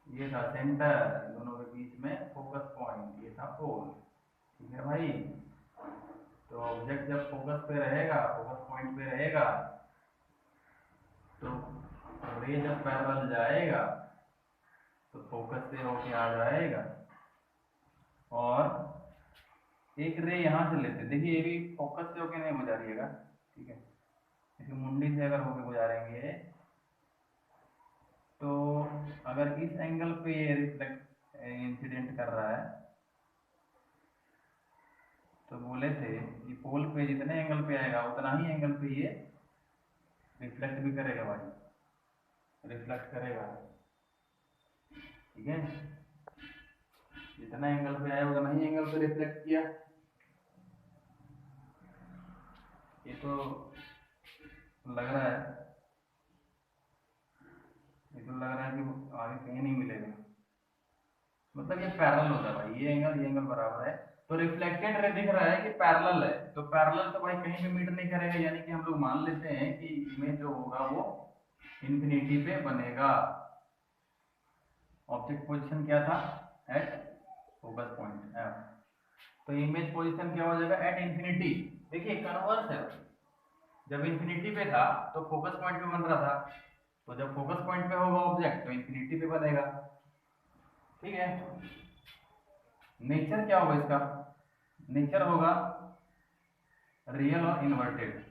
ये था सेंटर, दोनों के बीच में फोकस पॉइंट, ये था पोल। ठीक है भाई, तो ऑब्जेक्ट जब फोकस पे रहेगा, फोकस पॉइंट पे रहेगा, तो रे जब पैरेलल जाएगा तो फोकस से होके आ जाएगा, और एक रे यहाँ से लेते, देखिए ये भी फोकस से होके नहीं गुजारिएगा। ठीक है, इसे मुंडी से अगर होके गुजारेंगे तो अगर इस एंगल पे ये रिफ्लेक्ट इंसिडेंट कर रहा है, तो बोले थे कि पोल पे जितने एंगल पे आएगा उतना ही एंगल पे ये रिफ्लेक्ट भी करेगा भाई, रिफ्लेक्ट करेगा। ठीक है, जितना एंगल पे आया उतना ही एंगल पे रिफ्लेक्ट किया। ये तो लग रहा है, ये तो लग रहा है कि आगे कहीं नहीं मिलेगा, मतलब ये पैरेलल होता है भाई, ये एंगल बराबर है, तो रिफ्लेक्टेड रे दिख रहा है कि पैरेलल है, तो पैरेलल तो भाई कहीं भी मीट नहीं करेगा, यानी कि हम लोग मान लेते हैं कि इमेज जो होगा वो इंफिनिटी पे बनेगा। ऑब्जेक्ट पोजीशन क्या था, एट फोकस पॉइंट एफ, तो इमेज पोजीशन क्या हो जाएगा, एट इंफिनिटी। देखिए कन्वर्स है, जब इंफिनिटी पे था तो फोकस पॉइंट पे बन रहा था, तो जब फोकस पॉइंट पे होगा ऑब्जेक्ट तो इंफिनिटी पे बनेगा। ठीक है, नेचर क्या होगा इसका, नेचर होगा रियल और इन्वर्टेड,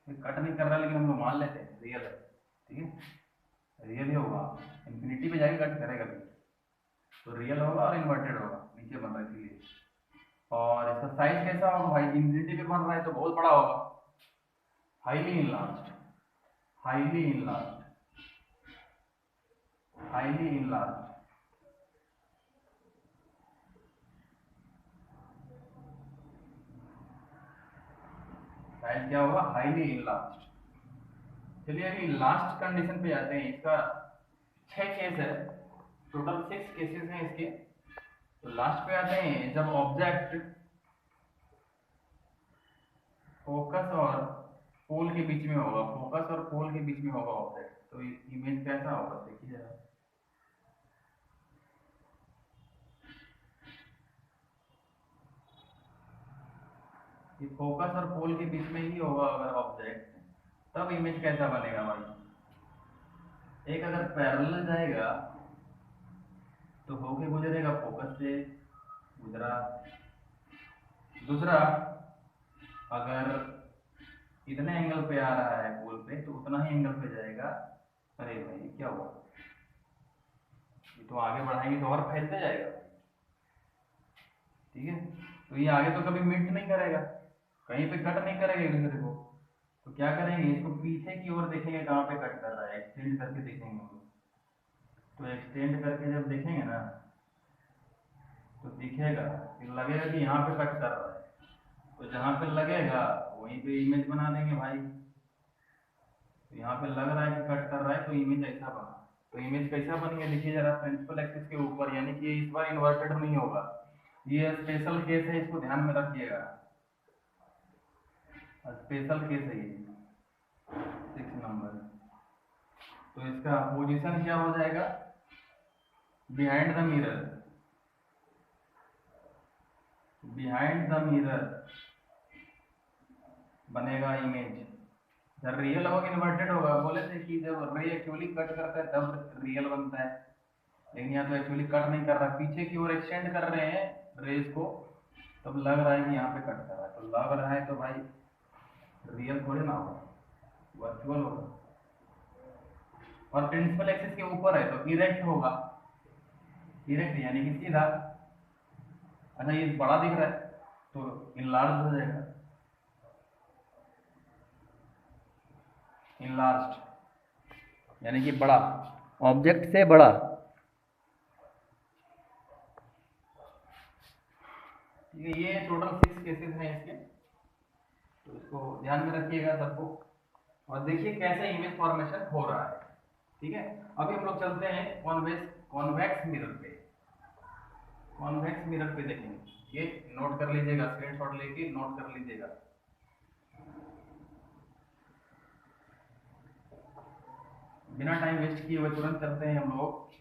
कट नहीं कर रहा लेकिन हम लोग मान लेते हैं रियल है। ठीक है, रियल ही होगा, इंफिनिटी पे जाके कट करेगा भी, तो रियल होगा और इन्वर्टेड होगा, नीचे बन रहा है इसलिए। और इसका साइज कैसा होगा भाई, इंफिनिटी पे बन रहा है तो बहुत बड़ा होगा, highly enlarged, highly enlarged, highly enlarged. Size क्या होगा, हाईली इनलार्ज्ड। चलिए अभी लास्ट कंडीशन पे आते हैं। इसका 6 केस है, टोटल 6 केसेस हैं इसके। तो लास्ट पे आते हैं, जब ऑब्जेक्ट फोकस और पोल के बीच में होगा, फोकस और पोल के बीच में होगा ऑब्जेक्ट, तो इमेज कैसा होगा देखिए जरा। ये फोकस और पोल के बीच में ही होगा अगर ऑब्जेक्ट, तब इमेज कैसा बनेगा भाई। एक अगर पैरेलल जाएगा तो होके गुजरेगा, फोकस से गुजरा। दूसरा, अगर इतने एंगल पे आ रहा है पोल पे तो उतना ही एंगल पे जाएगा। अरे भाई क्या हुआ, ये तो आगे बढ़ाएंगे तो और फैलते जाएगा, ठीक है। तो ये आगे तो कभी मीट नहीं करेगा, कहीं पे कट नहीं करेगा एक दूसरे को। तो क्या करेंगे, इसको पीछे की ओर देखेंगे कहाँ पे कट कर रहा है, एक्सटेंड करके देखेंगे हम लोग। तो एक्सटेंड करके जब देखेंगे ना तो दिखेगा, फिर लगेगा कि यहाँ पे कट कर रहा है, तो जहाँ पे लगेगा वहीं पे इमेज बना देंगे भाई। तो यहाँ पे लग रहा है कि कट कर रहा है तो इमेज ऐसा बना। तो इमेज कैसा बनेगा देखिए जरा, प्रिंसिपल एक्सिस के ऊपर, यानी कि इस बार इन्वर्टेड नहीं होगा। ये स्पेशल केस है, इसको ध्यान में रखिएगा, स्पेशल केस है ये 6 नंबर। तो इसका पोजीशन क्या हो जाएगा, behind the mirror, behind the mirror बनेगा इमेज। जब रियल होगा इन्वर्टेड होगा, बोले थे कि जब रे एक्चुअली कट करता है तब रियल बनता है, लेकिन यहाँ तो एक्चुअली कट नहीं कर रहा, पीछे की ओर एक्सटेंड कर रहे हैं रेज को, तब लग रहा है कि यहाँ पे कट कर रहा है। तो लग रहा है तो भाई रियल थोड़ी ना होगा, वर्चुअल होगा। और प्रिंसिपल एक्सिस के ऊपर है तो इरेक्ट होगा, इरेक्ट यानी कि सीधा। अच्छा ये बड़ा दिख रहा है तो इनलार्ज हो जाएगा, इनलार्ज्ड यानी कि बड़ा, ऑब्जेक्ट से बड़ा। ठीक है, ये टोटल 6 केसेस हैं इसके, तो इसको ध्यान में रखिएगा सबको, और देखिए कैसे इमेज फॉर्मेशन हो रहा है। ठीक है, अभी हम लोग चलते हैं कॉन्वेक्स मिरर पे। कॉन्वेक्स मिरर पे देखेंगे, ये नोट कर लीजिएगा, स्क्रीनशॉट लेके नोट कर लीजिएगा। बिना टाइम वेस्ट किए हुए तुरंत चलते हैं हम लोग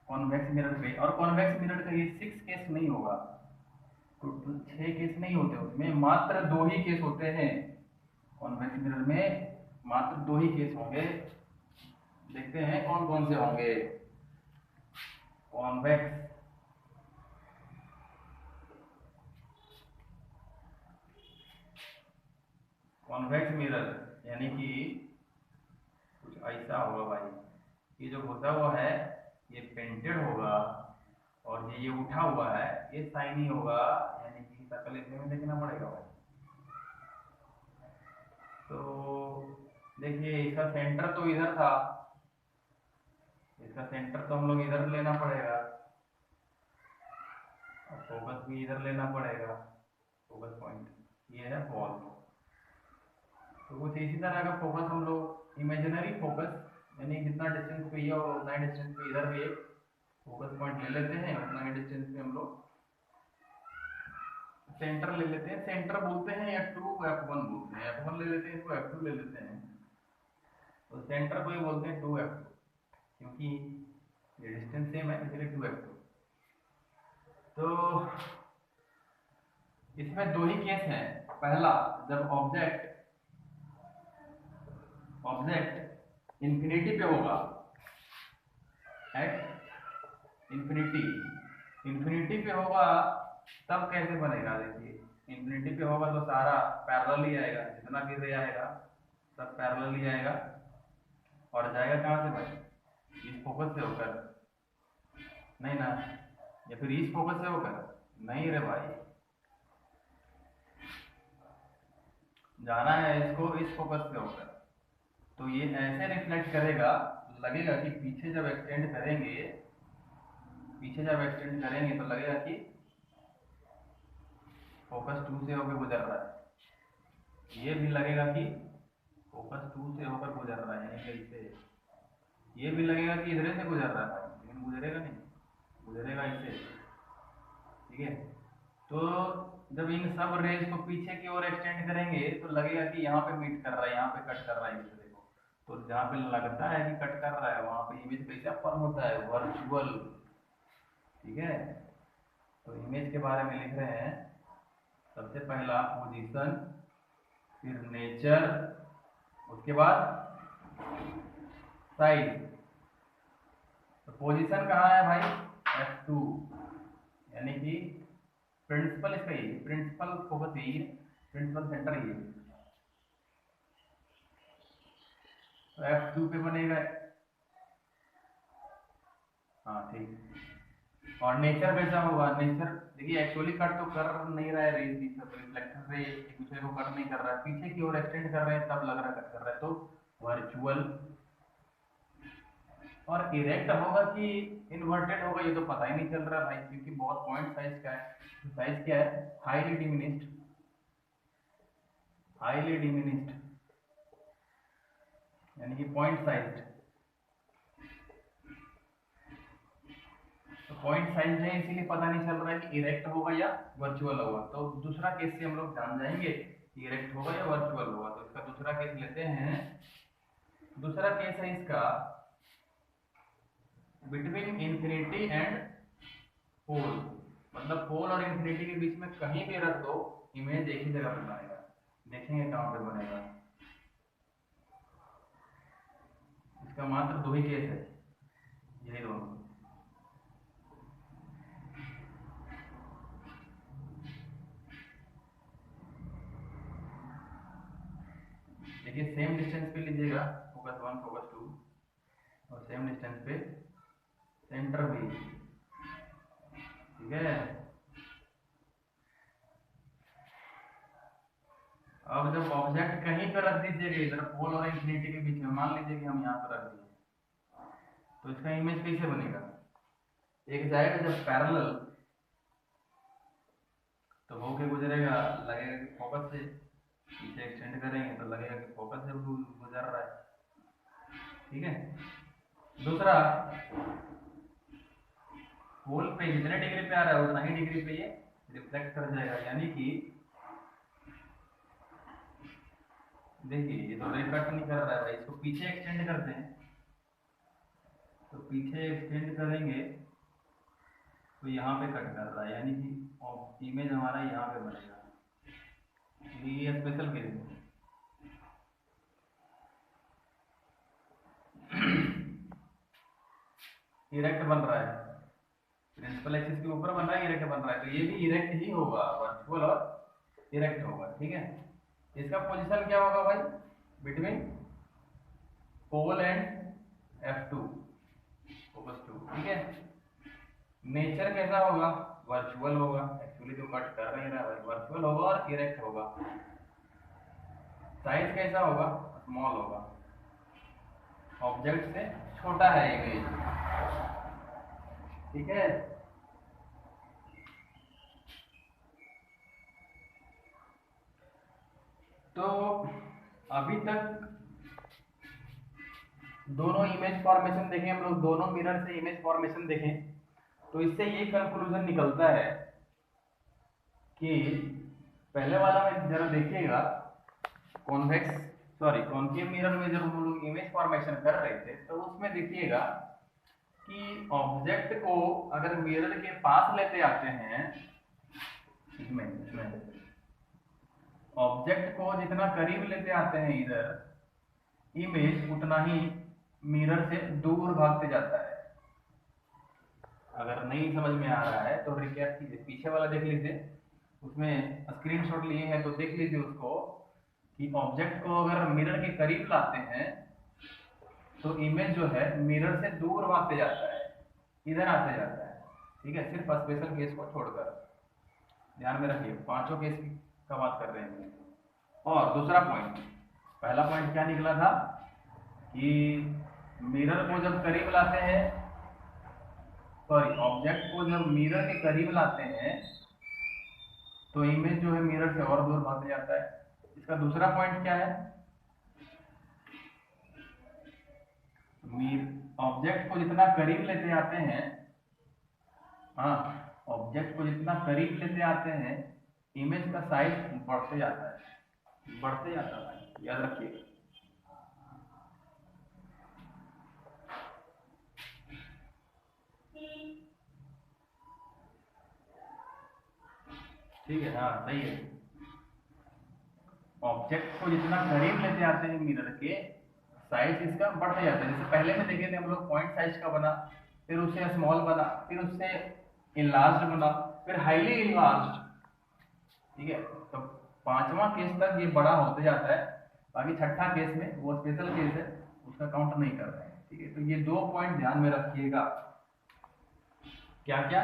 कॉन्वेक्स मिरर पे। और कॉन्वेक्स मिरर का ये 6 केस नहीं होगा, टोटल 6 केस नहीं होते, उसमें मात्र 2 ही केस होते हैं। कॉन्वेक्स मिरर में मात्र 2 ही केस होंगे। देखते हैं कौन कौन से होंगे। कॉन्वेक्स कॉन्वेक्स मिरर यानी कि कुछ ऐसा होगा भाई, ये जो घुसा हुआ है ये पेंटेड होगा, और ये उठा हुआ है ये शाइनी होगा, यानी कि शक्ल इतने में देखना पड़ेगा भाई। तो देखिए इसका सेंटर तो इधर था, इसका सेंटर तो हम लोग इधर लेना पड़ेगा, और फोकस भी इधर लेना पड़ेगा, फोकस पॉइंट ये है बॉल। तो कुछ इसी तरह का फोकस हम लोग, इमेजिनरी फोकस, यानी जितना डिस्टेंस पे ये और उतना ही डिस्टेंस पे इधर भी एक फोकस पॉइंट ले लेते हैं, उतना ही डिस्टेंस पे हम लोग सेंटर ले लेते हैं। सेंटर बोलते हैं या F1 बोलते हैं, F1 ले लेते हैं, इसको F2 ले लेते हैं। तो सेंटर को ही बोलते हैं 2F2, क्योंकि ये डिस्टेंस सेम है इसलिए 2F2। तो इसमें 2 ही केस हैं। पहला, जब ऑब्जेक्ट इंफिनिटी पे होगा, एट इंफिनिटी पे होगा, तब कैसे बनेगा देखिए। इंफिनिटी पे होगा तो सारा पैरेलल ही आएगा, जितना भी रे आएगा सब पैरेलल ही आएगा, और जाएगा कहाँ से भाई, इस फोकस से होकर, नहीं ना, या फिर इस फोकस से होकर, नहीं रे भाई, जाना है इसको इस फोकस से होकर। तो ये ऐसे रिफ्लेक्ट करेगा, लगेगा कि पीछे जब एक्सटेंड करेंगे तो लगेगा कि फोकस 2 से होकर गुजर रहा है, ये भी लगेगा कि फोकस 2 से होकर गुजर रहा है, यानी कि इससे ये भी लगेगा कि इधर से गुजर रहा है, लेकिन गुजरेगा नहीं, गुजरेगा इससे। ठीक है, तो जब इन सब रेज को पीछे की ओर एक्सटेंड करेंगे तो लगेगा कि यहाँ पे मीट कर रहा है, यहाँ पे कट कर रहा है, इसे देखो। तो जहाँ पे लगता है कि कट कर रहा है वहां पे इमेज कैसा फॉर्म होता है, वर्चुअल। ठीक है, तो इमेज के बारे में लिख रहे हैं, सबसे पहला पोजीशन, फिर नेचर, उसके बाद साइज। तो पोजीशन कहाँ है भाई, F2, यानी कि प्रिंसिपल इसका ही, प्रिंसिपल फोकस यही है, प्रिंसिपल सेंटर ही है, तो F2 पे बनेगा। हाँ ठीक। और नेचर कैसा होगा, नेचर देखिए एक्चुअली कट तो कर नहीं रहा है रेज, रिफ्लेक्टर रे एक दूसरे को कट नहीं कर रहा है, पीछे की ओर एक्सटेंड कर रहे हैं तब लग रहा है कट कर रहा है, तो वर्चुअल। और इरेक्ट होगा कि इन्वर्टेड होगा ये तो पता ही नहीं चल रहा भाई, क्योंकि बहुत पॉइंट साइज का है। साइज क्या है, हाईली डिमिनिश्ड, हाईली डिमिनिश्ड यानी कि पॉइंट साइज। तो पॉइंट साइज है इसीलिए पता नहीं चल रहा है कि इरेक्ट होगा या वर्चुअल होगा। तो दूसरा केस से हम लोग जान जाएंगे कि इरेक्ट होगा या वर्चुअल होगा। तो इसका दूसरा केस लेते हैं। दूसरा केस है इसका बिटवीन इंफिनिटी एंड पोल, मतलब पोल और इंफिनिटी के बीच में कहीं भी रख दो, इमेज एक ही जगह पे बनेगा। देखेंगे कहां पे बनेगा। इसका मात्र दो ही केस है, यही दोनों। देखिए सेम डिस्टेंस पे लीजिएगा, फोकस 1 फोकस 2, और सेम डिस्टेंस पे सेंटर भी। ठीक है, अब जब ऑब्जेक्ट कहीं पर रख दीजिएगा, इधर पोल और इंफिनिटी के बीच में, मान लीजिए कि हम यहाँ पर रख दिए, तो इसका इमेज कैसे बनेगा। एक जाएगा जब पैरेलल तो होके गुजरेगा, लगेगा कि फोकस से, पीछे एक्सटेंड करेंगे तो लगेगा कि फोकस से गुजर रहा है। ठीक है, दूसरा पोल पे जितने डिग्री पे आ रहा है उतना ही डिग्री पे ये रिफ्लेक्ट कर जाएगा, यानी कि देखिए ये तो रे कट नहीं कर रहा है भाई, इसको पीछे एक्सटेंड करते हैं, तो पीछे एक्सटेंड करेंगे तो यहाँ पे कट कर रहा है, यानी कि इमेज हमारा यहाँ पे बनेगा। ये स्पेशल केस है। इरेक्ट बन रहा है, प्रिंसिपल एक्सिस के ऊपर बन रहा है, इरेक्ट बन रहा है, तो ये भी इरेक्ट ही होगा, वर्चुअल और इरेक्ट होगा। ठीक है, इसका पोजीशन क्या होगा भाई, between pole and F2 focus 2। ठीक है, नेचर कैसा होगा, वर्चुअल होगा, एक्चुअली तो कट कर नहीं रहा है भाई, वर्चुअल होगा और इरेक्ट होगा। साइज कैसा होगा, स्मॉल होगा, ऑब्जेक्ट से छोटा है इमेज। ठीक है, तो अभी तक दोनों इमेज फॉर्मेशन देखें हम लोग, दोनों मिरर से इमेज फॉर्मेशन देखें, तो इससे ये कंक्लूजन निकलता है कि पहले वाला में जरा देखिएगा, कॉन्केव मिरर में जब हम लोग इमेज फॉर्मेशन कर रहे थे तो उसमें देखिएगा कि ऑब्जेक्ट को अगर मिरर के पास लेते आते हैं, इसमें ऑब्जेक्ट को जितना करीब लेते आते हैं इधर, इमेज उतना ही मिरर से दूर भागते जाता है। अगर नहीं समझ में आ रहा है तो रिकैप कीजिए, पीछे वाला देख लीजिए, उसमें स्क्रीनशॉट लिए हैं तो देख लीजिए उसको, कि ऑब्जेक्ट को अगर मिरर के करीब लाते हैं तो इमेज जो है मिरर से दूर भागते जाता है, इधर आते जाता है। ठीक है, सिर्फ स्पेशल केस को छोड़कर ध्यान में रखिए, पांचों केस का बात कर रहे हैं। और दूसरा पॉइंट, पहला पॉइंट क्या निकला था कि मिरर को जब करीब लाते हैं, ऑब्जेक्ट को जब मिरर के करीब लाते हैं तो इमेज जो है मिरर से और दूर भाग जाता है। इसका दूसरा पॉइंट क्या है ऑब्जेक्ट को जितना करीब लेते आते हैं, हाँ, ऑब्जेक्ट को जितना करीब लेते आते हैं इमेज का साइज बढ़ते जाता है, बढ़ते जाता है, याद रखिएगा। ठीक है, हाँ सही है। ऑब्जेक्ट को जितना करीब लेते आते हैं मिरर के, साइज इसका बढ़ते जाता है। जैसे पहले में देखे थे हम लोग, पॉइंट साइज का बना, फिर उससे स्मॉल बना, फिर उससे इनलार्ज्ड बना, फिर हाईली इनलार्ज्ड। ठीक है, तो पांचवा केस तक ये बड़ा होते जाता है। बाकी छठा केस में वो स्पेशल केस है, उसका काउंट नहीं कर रहे हैं। ठीक है, तो ये 2 पॉइंट ध्यान में रखिएगा। क्या क्या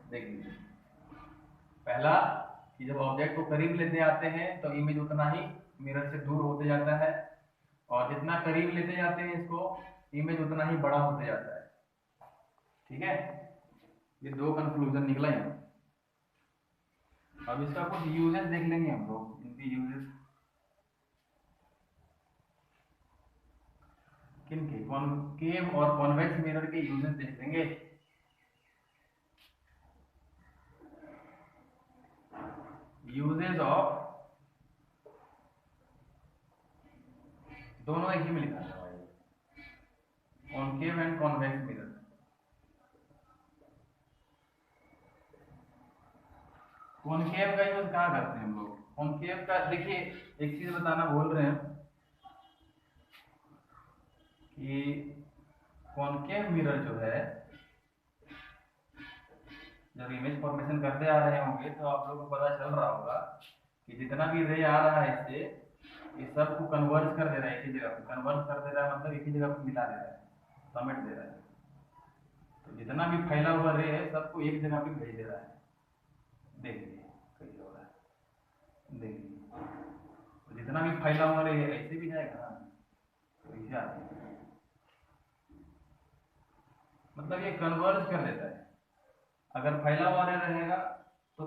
देखिए, पहला कि जब ऑब्जेक्ट को करीब लेते आते हैं तो इमेज उतना ही मिरर से दूर होते जाता है, और जितना करीब लेते जाते हैं इसको, इमेज उतना ही बड़ा होते जाता है। ठीक है, ये 2 कंक्लूजन निकला है। अब इसका कुछ यूजेस देख लेंगे हम लोग, इनके यूजेस किनके, कॉनकेव और कॉन्वेक्स मिरर के यूजेस देख लेंगे। यूजेस ऑफ, दोनों एक ही में लिखा है भाई, concave and convex mirror. Concave का यूज कहाँ करते हैं हम लोग? कॉनकेव का देखिए, एक चीज बताना भूल रहे हैं कि कॉनकेव मिरर जो है, जब इमेज फॉर्मेशन करते आ रहे होंगे तो आप लोगों को पता चल रहा होगा कि जितना भी रे आ रहा है इससे, ये सब को कन्वर्ज कर दे रहा है एक ही जगह पे। कन्वर्ज कर दे रहा है मतलब एक ही जगह पे मिला दे रहा है, समेट दे रहा है। तो जितना भी फैला हुआ रे है सबको एक जगह पे भेज दे रहा है। देखिए कैसे हो रहा है, देखिए, तो जितना भी फैला हुआ रे है ऐसे भी जाएगा ना, तो ऐसे आते हैं, मतलब ये कन्वर्ज कर देता है। अगर फैला हुआ रे रहेगा तो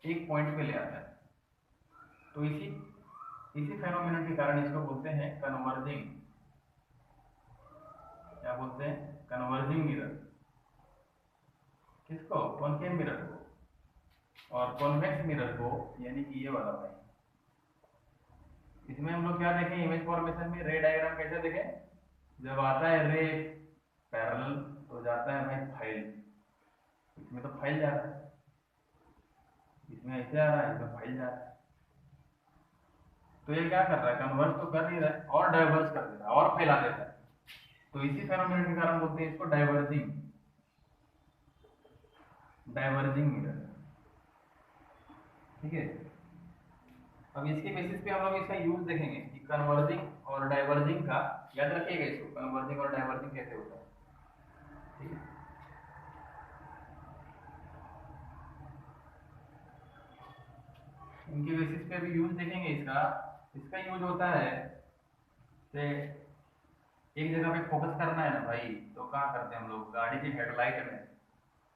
एक पॉइंट पे ले आता है। तो इसी फेनोमेनन के कारण इसको बोलते हैं कन्वर्जिंग। क्या बोलते हैं? Converging mirror. किसको? कॉनकेव मिरर को। और कॉन्वेक्स मिरर को यानी कि ये वाला भाई, इसमें हम लोग क्या देखें इमेज फॉर्मेशन में? रे डायग्राम कैसे देखें? जब आता है रे पैरेलल तो जाता है भाई फाइल, इसमें तो फैल जा रहा है, इसमें ऐसे आ रहा है, इसमें फैल जा रहा है। तो ये क्या कर रहा है? कन्वर्ज तो कर नहीं रहा है, और डाइवर्स कर दे रहा है, और फैला देता है। तो इसी फेनोमेनन के कारण बोलते हैं इसको डाइवर्जिंग, डाइवर्जिंग मिरर। ठीक है, अब इसके बेसिस पे हम लोग इसका यूज देखेंगे कि कन्वर्जिंग और डाइवर्जिंग का, याद रखिएगा इसको, कन्वर्जिंग और डाइवर्जिंग कैसे होता है। ठीक है, इनके बेसिस पे अभी यूज देखेंगे इसका। इसका यूज होता है से एक जगह पे फोकस करना है ना भाई, तो क्या करते हैं हम लोग, गाड़ी की हेडलाइट में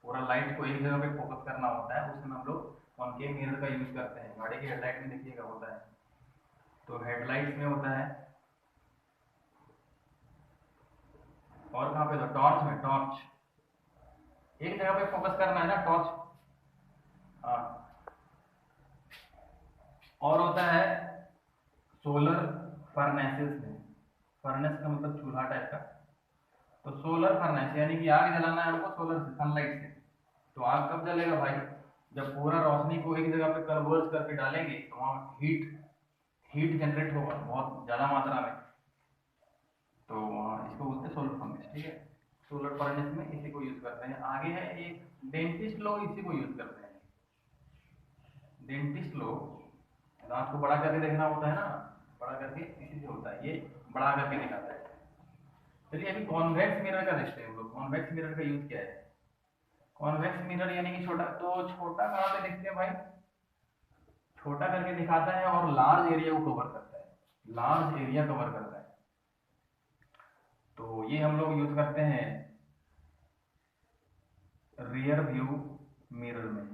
पूरा लाइट को एक जगह पे फोकस करना होता है, उसमें हम लोग कॉनकेव मिरर का यूज करते हैं। गाड़ी की हेडलाइट में देखिएगा होता है, तो हेडलाइट में होता है, और कहाँ पे? तो टॉर्च में, टॉर्च एक जगह पे फोकस करना है ना, टॉर्च। हाँ, और होता है सोलर फर्नेसेस में, फर्नेस का मतलब चूल्हा टाइप का। तो सोलर फर्नेस यानी कि आग जलाना है हमको सोलर से, सनलाइट से। तो आग कब जलेगा भाई? जब पूरा रोशनी को एक जगह पे कन्वर्ज करके डालेंगे तो वहाँ हीट जनरेट होगा बहुत ज़्यादा मात्रा में, तो इसको बोलते हैं सोलर फर्नेस। ठीक है, सोलर फर्नेस में इसी को यूज करते हैं। आगे है एक डेंटिस्ट लोग इसी को यूज करते हैं। डेंटिस्ट लोग, दांत को बड़ा करके देखना होता है ना, बड़ा करके इसी से होता है, ये बड़ा करके दिखाता है। चलिए अभी कॉन्वेक्स मिरर का देखते हैं हम लोग। कॉन्वेक्स मिरर का यूज क्या है? कॉन्वेक्स मिरर यानी कि छोटा, तो छोटा कहाँ पे देखते हैं भाई? छोटा करके दिखाता है और लार्ज एरिया को कवर करता है, लार्ज एरिया कवर करता है। तो ये हम लोग यूज करते हैं रियर व्यू मिरर में।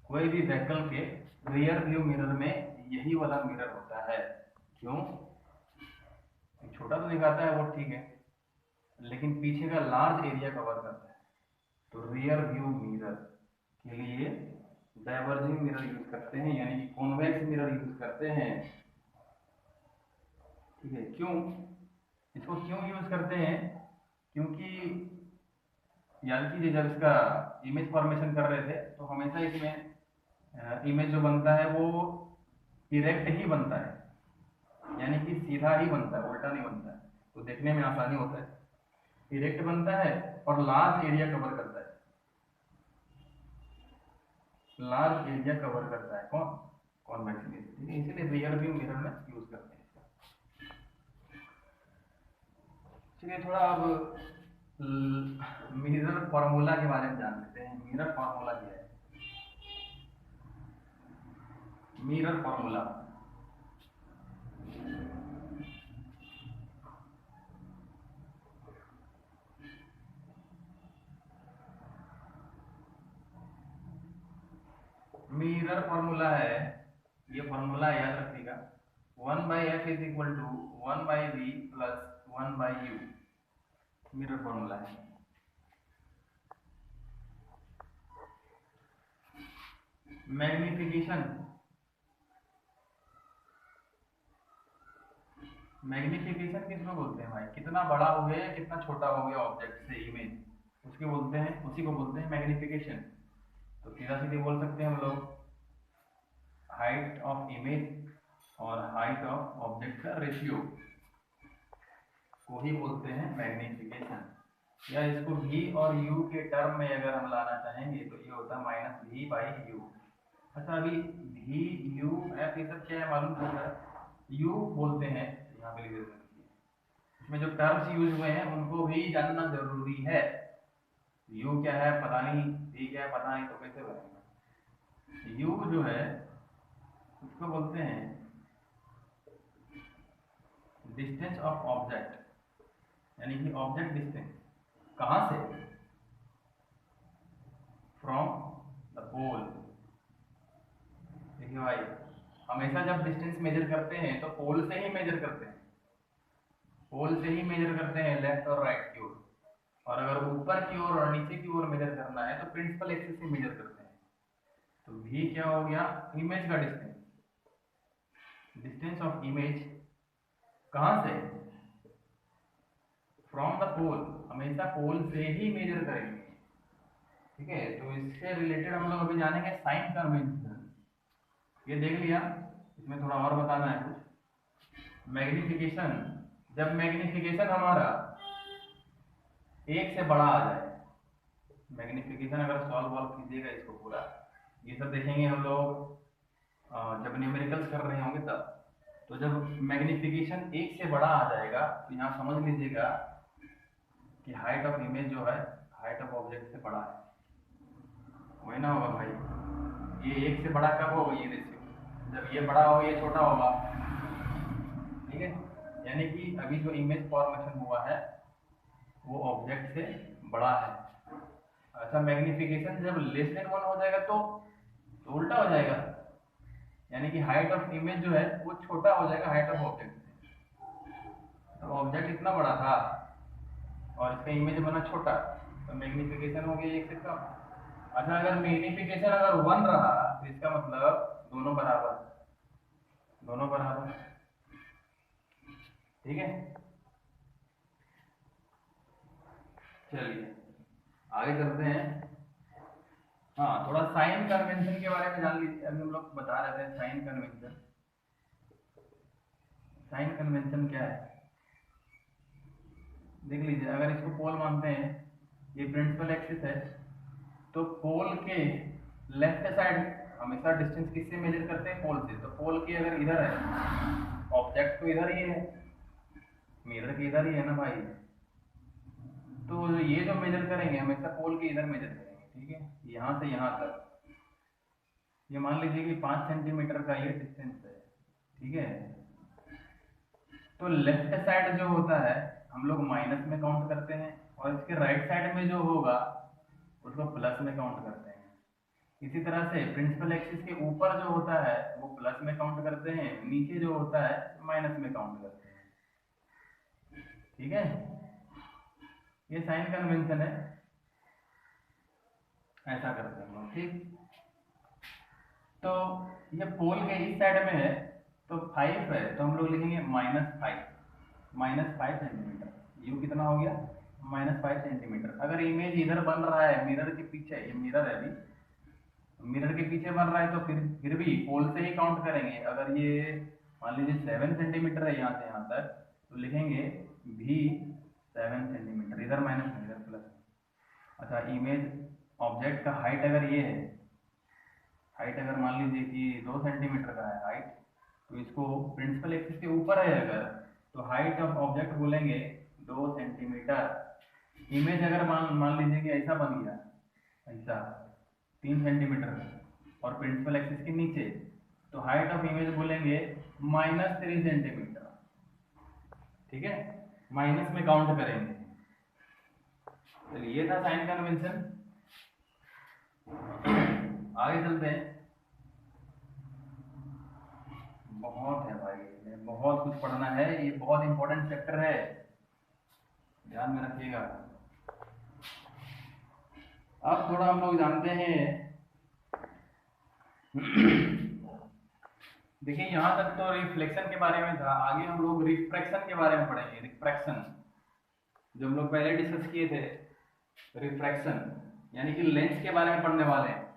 कोई भी व्हीकल के रियर व्यू मिरर में यही वाला मिरर होता है। क्यों? छोटा तो दिखाता है वो ठीक है, लेकिन पीछे का लार्ज एरिया कवर करता है। तो रियर व्यू मिरर के लिए डाइवर्जिंग मिरर यूज करते हैं, यानी कि कॉन्वेक्स मिरर यूज करते हैं। ठीक है, क्यों इसको क्यों यूज करते हैं? क्योंकि याद कीजिए जब इसका इमेज फॉर्मेशन कर रहे थे तो हमेशा इसमें इमेज जो बनता है वो इरेक्ट ही बनता है, यानी कि सीधा ही बनता है, उल्टा नहीं बनता है, तो देखने में आसानी होता है। इरेक्ट बनता है और लार्ज एरिया कवर करता है, लार्ज एरिया कवर करता है कौन? Convex mirror. ठीक है, इसीलिए रियर व्यू मिरर में यूज करते हैं। चलिए थोड़ा अब मिरर फॉर्मूला के बारे में जान लेते हैं। मिरर फॉर्मूला क्या है? मिरर फॉर्मूला मिरर फॉर्मूला है, ये फॉर्मूला याद रखिएगा, 1/f is equal to 1/v plus 1/u। Mirror formula है। मैग्निफिकेशन, मैग्निफिकेशन किसको बोलते हैं भाई? कितना बड़ा हो गया या कितना छोटा हो गया ऑब्जेक्ट से इमेज, उसके बोलते हैं, उसी को बोलते हैं मैग्निफिकेशन। तो सीधा सीधे बोल सकते हैं हम लोग हाइट ऑफ इमेज और हाइट ऑफ ऑब्जेक्ट का रेशियो को ही बोलते हैं मैग्निफिकेशन। या इसको v और u के टर्म में अगर हम लाना चाहेंगे तो ये होता है -v/u। अच्छा, अभी v u f ये सब क्या है मालूम होता है? u बोलते हैं यहाँ पे लिख देते हैं, इसमें जो टर्म्स यूज हुए हैं उनको भी जानना जरूरी है। u क्या है पता नहीं, v क्या है पता नहीं, तो कैसे बनेगा? u जो है उसको बोलते हैं डिस्टेंस ऑफ ऑब्जेक्ट, यानी कि ऑब्जेक्ट डिस्टेंस कहां से? फ्रॉम द पोल। देखिए भाई, हमेशा जब डिस्टेंस मेजर करते हैं तो पोल से ही मेजर करते हैं, पोल से ही मेजर करते हैं लेफ्ट और राइट की ओर। और अगर ऊपर की ओर और नीचे की ओर मेजर करना है तो प्रिंसिपल एक्सिस से मेजर करते हैं। तो v क्या हो गया? इमेज का डिस्टेंस, डिस्टेंस ऑफ इमेज कहां से? फ्रॉम द पोल, हमेशा पोल से ही मेजर करेंगे। ठीक है, तो इससे रिलेटेड हम लोग अभी जानेंगे साइन कन्वेंशन। ये देख लिया, इसमें थोड़ा और बताना है कुछ। मैग्निफिकेशन, जब मैग्निफिकेशन हमारा एक से बड़ा आ जाए, मैग्निफिकेशन अगर सॉल्व वॉल्व कीजिएगा इसको पूरा, ये सब देखेंगे हम लोग जब न्यूमेरिकल्स कर रहे होंगे तब। तो जब मैग्निफिकेशन एक से बड़ा आ जाएगा तो यहाँ समझ लीजिएगा कि हाइट ऑफ इमेज जो है हाइट ऑफ ऑब्जेक्ट से बड़ा है। वही ना होगा भाई, ये एक से बड़ा कब होगा? ये रेशियो जब ये बड़ा होगा ये छोटा होगा। ठीक है, यानी कि अभी जो इमेज फॉर्मेशन हुआ है वो ऑब्जेक्ट से बड़ा है। अच्छा, मैग्निफिकेशन जब लेस देन 1 हो जाएगा तो उल्टा हो जाएगा, यानी कि हाइट ऑफ इमेज जो है वो छोटा हो जाएगा हाइट ऑफ ऑब्जेक्ट से। तो ऑब्जेक्ट इतना बड़ा था और इसका इमेज बना छोटा, तो मैग्निफिकेशन हो गया एक से कम। अच्छा, अगर मैग्निफिकेशन अगर 1 रहा तो इसका मतलब दोनों बराबर, दोनों बराबर। ठीक है, चलिए आगे चलते हैं। हाँ, थोड़ा साइन कन्वेंशन के बारे में जान लीजिए। अभी हम लोग बता रहे थे साइन कन्वेंशन। साइन कन्वेंशन क्या है देख लीजिए। अगर इसको पोल मानते हैं, ये प्रिंसिपल एक्सिस है, तो पोल के लेफ्ट साइड हमेशा डिस्टेंस किससे मेजर करते हैं? पोल से। तो पोल की अगर इधर है, ऑब्जेक्ट तो इधर ही है, मिरर के इधर ही है ना भाई, तो ये जो मेजर करेंगे हमेशा पोल के इधर मेजर करेंगे। ठीक है, यहाँ से यहाँ तक ये मान लीजिए कि 5 सेंटीमीटर का ये डिस्टेंस है। ठीक है, तो लेफ्ट साइड जो होता है हम लोग माइनस में काउंट करते हैं और इसके राइट साइड में जो होगा उसको प्लस में काउंट करते हैं। इसी तरह से प्रिंसिपल एक्सिस के ऊपर जो होता है वो प्लस में काउंट करते हैं, नीचे जो होता है माइनस में काउंट करते हैं। ठीक है, ये साइन कन्वेंशन है, ऐसा करते हैं हम लोग। ठीक, तो ये पोल के इस साइड में है तो 5 है, तो हम लोग लिखेंगे -5 सेंटीमीटर। यू कितना हो गया, -5 सेंटीमीटर। अगर इमेज इधर बन रहा है मिरर के पीछे, ये मिरर है अभी, मिरर के पीछे बन रहा है तो फिर भी पोल से ही काउंट करेंगे। अगर ये मान लीजिए 7 सेंटीमीटर है यहाँ से यहाँ तक, तो लिखेंगे भी 7 सेंटीमीटर, इधर माइनस है इधर प्लस। अच्छा, इमेज ऑब्जेक्ट का हाइट अगर ये है, हाइट अगर मान लीजिए कि 2 सेंटीमीटर का है हाइट, तो इसको प्रिंसिपल एक्सिस के ऊपर है अगर, तो हाइट ऑफ ऑब्जेक्ट बोलेंगे 2 सेंटीमीटर। इमेज अगर मान लीजिए कि ऐसा बन गया, ऐसा 3 सेंटीमीटर और प्रिंसिपल एक्सिस के नीचे, तो हाइट ऑफ इमेज बोलेंगे -3 सेंटीमीटर। ठीक है, माइनस में काउंट करेंगे। चलिए, ये था साइन कन्वेंशन। आगे चलते हैं। बहुत है भाई, बहुत कुछ पढ़ना है, ये बहुत इंपॉर्टेंट चैप्टर है, ध्यान में रखिएगा। अब थोड़ा हम लोग जानते हैं, देखिए यहाँ तक तो रिफ्लेक्शन के बारे में था, आगे हम लोग रिफ्रैक्शन के बारे में पढ़ेंगे। रिफ्रैक्शन जो हम लोग पहले डिस्कस किए थे, रिफ्रैक्शन यानी कि लेंस के बारे में पढ़ने वाले हैं।